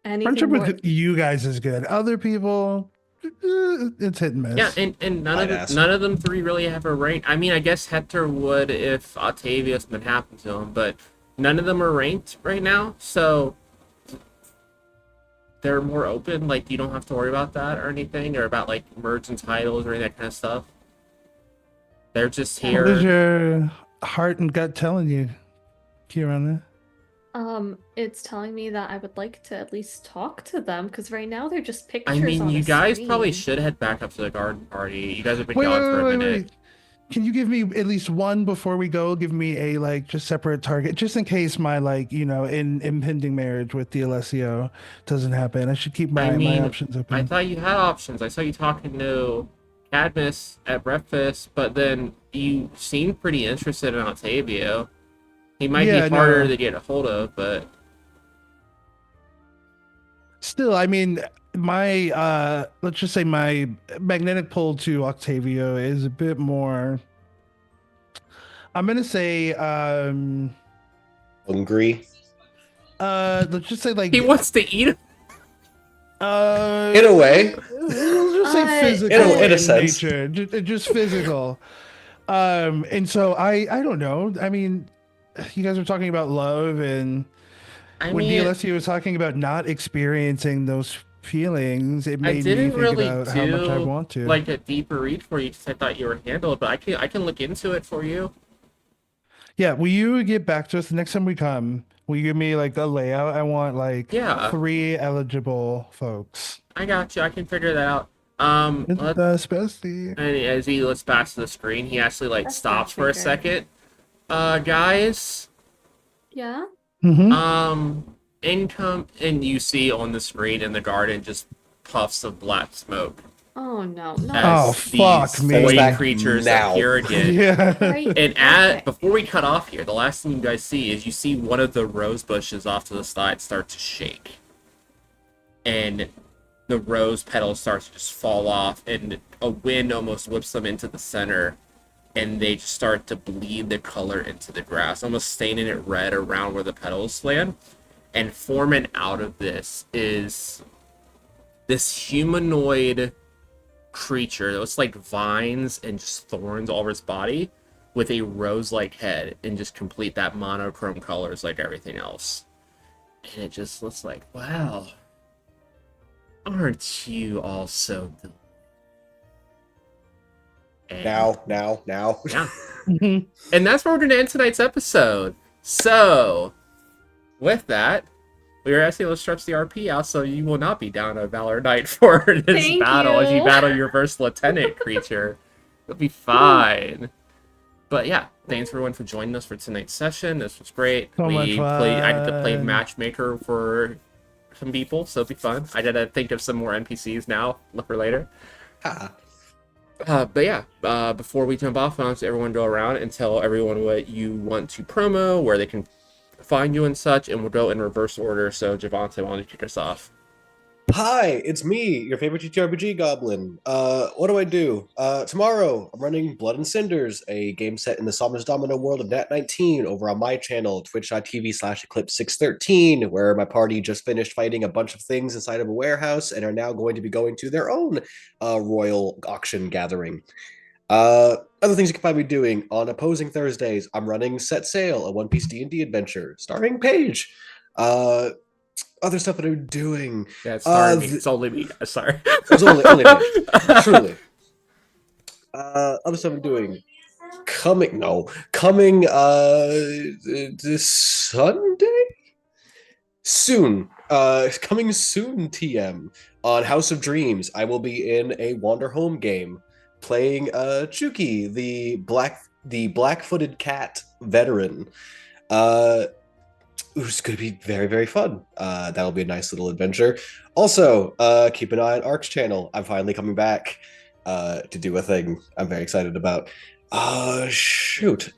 B: Friendship
C: Anything more?
B: with you guys is good. Other people, it's hit and miss.
A: Yeah, and
D: I'd
A: none of them 3 really have a rank. I mean, I guess Hector would if Octavio something happened to him, but none of them are ranked right now, so they're more open. Like you don't have to worry about that or anything, or about like merging titles or any of that kind of stuff. They're just
B: What is
A: here.
B: your heart and gut telling you, Kirana?
C: It's telling me that I would like to at least talk to them because right now they're just
A: I
C: pictures
A: mean,
C: on
A: you
C: a
A: guys probably
C: screen.
A: should head back up to the garden party. You guys have been
B: Wait, wait,
A: gone for a
B: wait, wait,
A: minute.
B: wait. Can you give me at least one before we go? Give me a like just separate target, just in case my like impending marriage with D'Alessio doesn't happen. I should keep
A: I
B: my
A: mean,
B: options
A: I
B: open.
A: thought you had options. I saw you talking to Cadmus at breakfast, but then you seemed pretty interested in Octavio. He might be
B: Yeah,
A: harder
B: no.
A: to get a hold of, but
B: Still, I mean, my let's just say my magnetic pull to Octavio is a bit more. I'm gonna say
D: Hungry.
B: let's just say
A: he
B: like
A: wants to eat him.
D: In a way.
B: we'll just say
C: Uh,
B: physical
D: In a
B: in
D: sense.
B: nature, just physical. And so I don't know. I mean, you guys were talking about love, and
A: I
B: when
A: mean,
B: DLSU was talking about not experiencing those feelings, it
A: I
B: made me
A: didn't
B: think
A: really
B: about how much I
A: do
B: want to.
A: like a deeper read for you because I thought you were handled, but I can look into it for you.
B: Yeah, will you get back to us the next time we come? Will you give me like a layout? I want like
A: Yeah,
B: 3 eligible folks.
A: I got you. I can figure that out.
B: It's
A: Let
B: the Spesty.
A: and as he looks back to the screen, he actually like
C: That's
A: stops for a
C: matchmaker.
A: second. Guys,
C: Yeah.
B: Mm-hmm.
A: income, and you see on the screen in the garden just puffs of black smoke.
C: Oh no,
B: Oh,
A: as
B: fuck
A: these
B: me.
D: Send us
A: void
D: back
A: creatures
D: now.
A: appear again.
B: Yeah.
C: Right.
A: And
C: Okay.
A: before we cut off here, the last thing you guys see is you see one of the rose bushes off to the side start to shake, and the rose petals start to just fall off, and a wind almost whips them into the center, and they just start to bleed the color into the grass, almost staining it red around where the petals land. And forming out of this is this humanoid creature that looks like vines and just thorns all over its body, with a rose-like head and just complete that monochrome colors like everything else. And it just looks like, wow, aren't you all so good? And
D: Now.
A: yeah, and that's where we're going to end tonight's episode. So, with that, we are asking to stretch the RP out so you will not be down a Valor Knight for this
C: Thank
A: battle as you
C: you.
A: battle your first lieutenant creature. It'll be fine. But yeah, thanks everyone for joining us for tonight's session. This was great.
B: So much
A: I had to play
B: fun.
A: matchmaker for some people, so it'll be fun. I gotta think of some more NPCs now for later.
D: Ah.
A: But yeah, before we jump off, I want everyone go around and tell everyone what you want to promo, where they can find you and such, and we'll go in reverse order. So Javante, why don't you kick us off?
D: Hi, it's me, your favorite TTRPG goblin. What do I do? Tomorrow, I'm running Blood and Cinders, a game set in the Somnus Domino world of Nat 19 over on my channel, twitch.tv/Eclipse613, where my party just finished fighting a bunch of things inside of a warehouse and are now going to be going to their own royal auction gathering. Other things you can find me doing on opposing Thursdays, I'm running Set Sail, a One Piece D&D adventure starring Paige. Other stuff that I'm doing.
A: Yeah, it's sorry, me. It's only me. Sorry.
D: It's only Paige. Truly. Other stuff I'm doing. Coming this Sunday? Soon. Coming soon, TM. On House of Dreams, I will be in a Wander Home game playing Chuki, the black-footed cat veteran. Who's going to be very, very fun. That'll be a nice little adventure. Also, keep an eye on Ark's channel. I'm finally coming back to do a thing I'm very excited about. Shoot.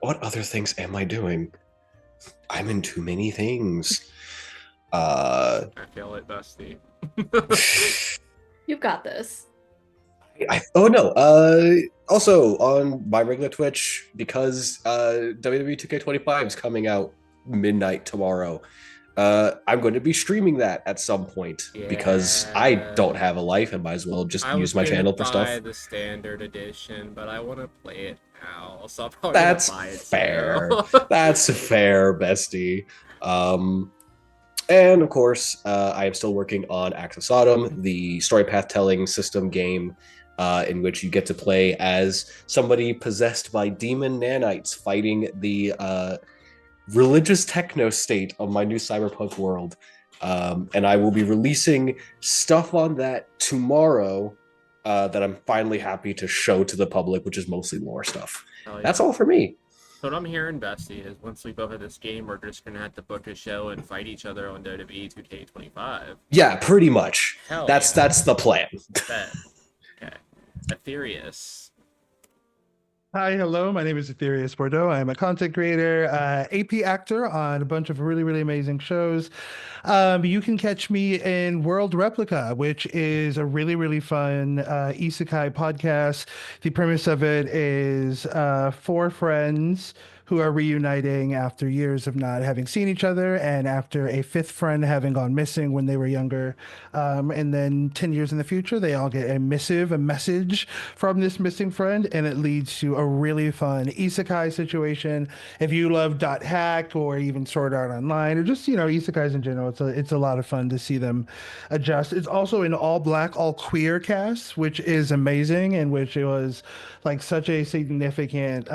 D: What other things am I doing? I'm in too many things.
A: I feel it, Dusty.
C: You've got this.
D: Oh no. Also on my regular Twitch, because WWE 2K25 is coming out midnight tomorrow. I'm going to be streaming that at some point because I don't have a life and might as well just use my channel for stuff.
A: I was gonna buy the standard edition, but I want to play it now, so I'm probably
D: That's
A: gonna buy it
D: fair.
A: too.
D: That's fair, bestie. And of course, I am still working on Acts of Sodom, the story path telling system game in which you get to play as somebody possessed by demon nanites fighting the religious techno state of my new cyberpunk world. And I will be releasing stuff on that tomorrow that I'm finally happy to show to the public, which is mostly lore stuff.
A: Oh, yeah.
D: That's all for me.
A: So what I'm hearing, Bestie, is once we both have this game, we're just gonna have to book a show and fight each other on WWE 2K25.
D: Yeah, pretty much.
A: Hell
D: That's
A: yeah.
D: the plan.
A: Bet. Okay. Aetherius.
B: Hi, hello. My name is Ethereus Bordeaux. I'm a content creator, AP actor on a bunch of really, really amazing shows. You can catch me in World Replica, which is a really, really fun isekai podcast. The premise of it is four friends who are reuniting after years of not having seen each other and after a fifth friend having gone missing when they were younger. And then 10 years in the future, they all get a message from this missing friend, and it leads to a really fun isekai situation. If you love Dot Hack or even Sword Art Online, or just, isekais in general, it's a lot of fun to see them adjust. It's also an all black, all queer cast, which is amazing, and which it was like such a significant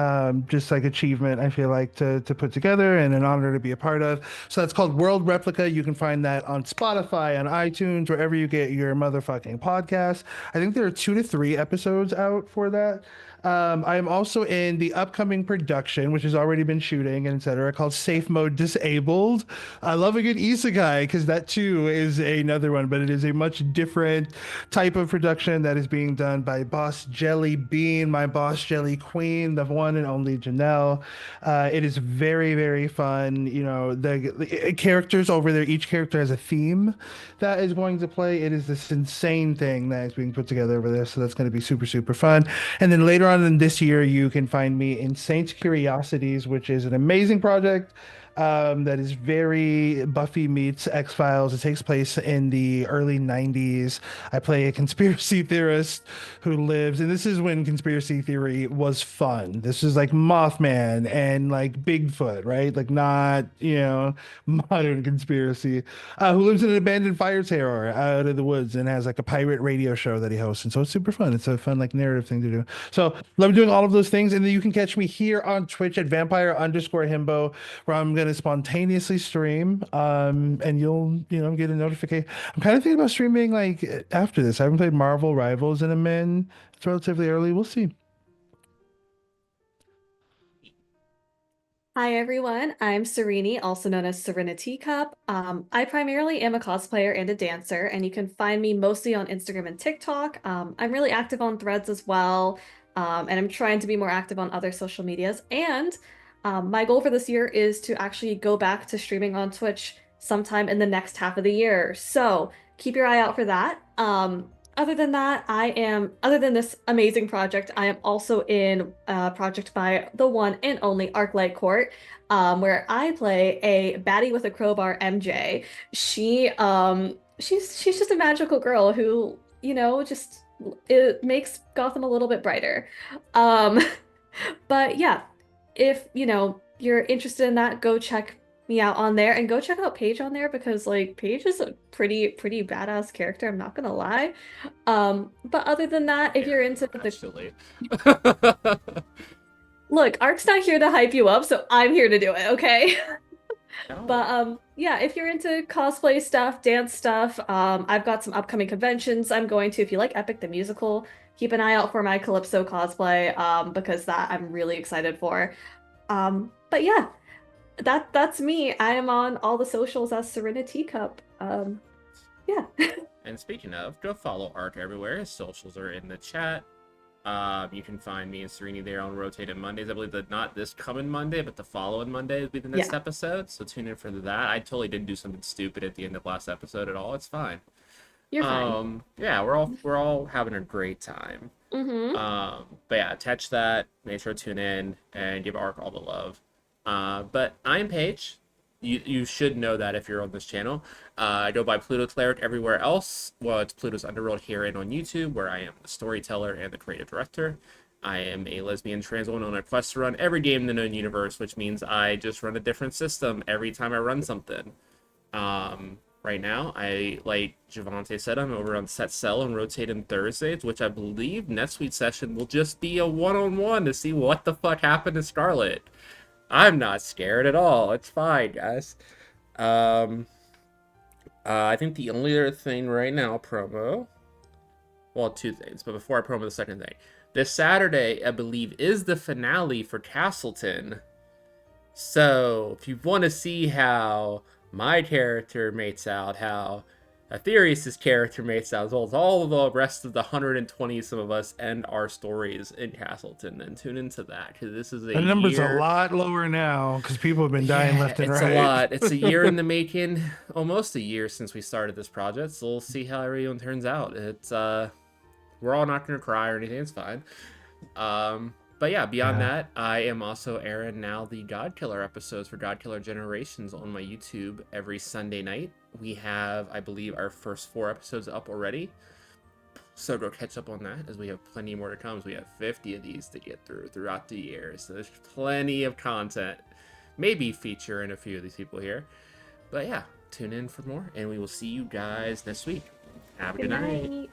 B: just like achievement, I feel like, to put together, and an honor to be a part of. So that's called World Replica. You can find that on Spotify, on iTunes, wherever you get your motherfucking podcasts. I think there are 2 to 3 episodes out for that. I am also in the upcoming production, which has already been shooting and etc., called Safe Mode Disabled. I love a good isekai because that too is another one, but it is a much different type of production that is being done by Boss Jelly Bean, my Boss Jelly Queen, the one and only Janelle. It is very, very fun. You know, the characters over there, each character has a theme that is going to play. It is this insane thing that is being put together over there. So that's going to be super, super fun. And then later on in this year, you can find me in Saints Curiosities, which is an amazing project that is very Buffy meets X-Files. It takes place in the early 90s. I play a conspiracy theorist who lives, and this is when conspiracy theory was fun. This is like Mothman and like Bigfoot, right? Like not, modern conspiracy. Who lives in an abandoned fire tower out of the woods and has like a pirate radio show that he hosts. And so it's super fun. It's a fun like narrative thing to do. So love doing all of those things. And then you can catch me here on Twitch at vampire_himbo, where I'm gonna spontaneously stream. And you'll, get a notification. I'm kind of thinking about streaming like after this. I haven't played Marvel Rivals in a min. It's relatively early. We'll see.
C: Hi everyone, I'm Sereni, also known as Serena Teacup. I primarily am a cosplayer and a dancer, and you can find me mostly on Instagram and TikTok. I'm really active on Threads as well, and I'm trying to be more active on other social medias. And my goal for this year is to actually go back to streaming on Twitch sometime in the next half of the year. So keep your eye out for that. Other than that, other than this amazing project, I am also in a project by the one and only Arclight Court, where I play a baddie with a crowbar, MJ. She's just a magical girl who, just it makes Gotham a little bit brighter. Um, but yeah, if, you're interested in that, go check me out on there and go check out Paige on there because like Paige is a pretty badass character, I'm not gonna lie. But other than that, if you're into the
A: Actually.
C: look, Ark's not here to hype you up, so I'm here to do it, okay?
A: No.
C: But yeah, if you're into cosplay stuff, dance stuff, I've got some upcoming conventions I'm going to. If you like Epic the Musical, keep an eye out for my Calypso cosplay, because that I'm really excited for. But yeah, that's me. I am on all the socials as Serena Teacup. Yeah.
A: And speaking of, go follow Ark everywhere. His socials are in the chat. You can find me and Sereni there on Rotated Mondays. I believe that not this coming Monday, but the following Monday will be the next episode. So tune in for that. I totally didn't do something stupid at the end of last episode at all. It's fine.
C: You're fine.
A: Yeah, we're all having a great time.
C: Mm-hmm.
A: But yeah, catch that. Make sure to tune in and give Ark all the love. But I'm Paige. You should know that if you're on this channel. I go by Pluto Cleric everywhere else. Well, it's Pluto's Underworld here and on YouTube, where I am the storyteller and the creative director. I am a lesbian trans woman on a quest to run every game in the known universe, which means I just run a different system every time I run something. Right now, like Javante said, I'm over on Set Cell and Rotating Thursdays, which I believe NetSuite session will just be a one-on-one to see what the fuck happened to Scarlet. I'm not scared at all. It's fine, guys. I think the only other thing right now, promo. Well, two things, but before I promo the second thing. This Saturday, I believe, is the finale for Castleton. So, if you want to see how my character mates out, how Aetherius' character mates out, as well as all of the rest of the 120 some of us end our stories in Castleton, then tune into that, because this is
B: The number's a lot lower now because people have been dying left and
A: it's
B: right.
A: a lot. It's a year in the making, almost a year since we started this project, so we'll see how everyone turns out. It's we're all not gonna cry or anything, it's fine. But yeah, beyond that, I am also airing now the God Killer episodes for God Killer Generations on my YouTube every Sunday night. We have, I believe, our first 4 episodes up already. So go catch up on that, as we have plenty more to come. We have 50 of these to get throughout the year. So there's plenty of content. Maybe featuring a few of these people here. But yeah, tune in for more, and we will see you guys next week. Have a good night.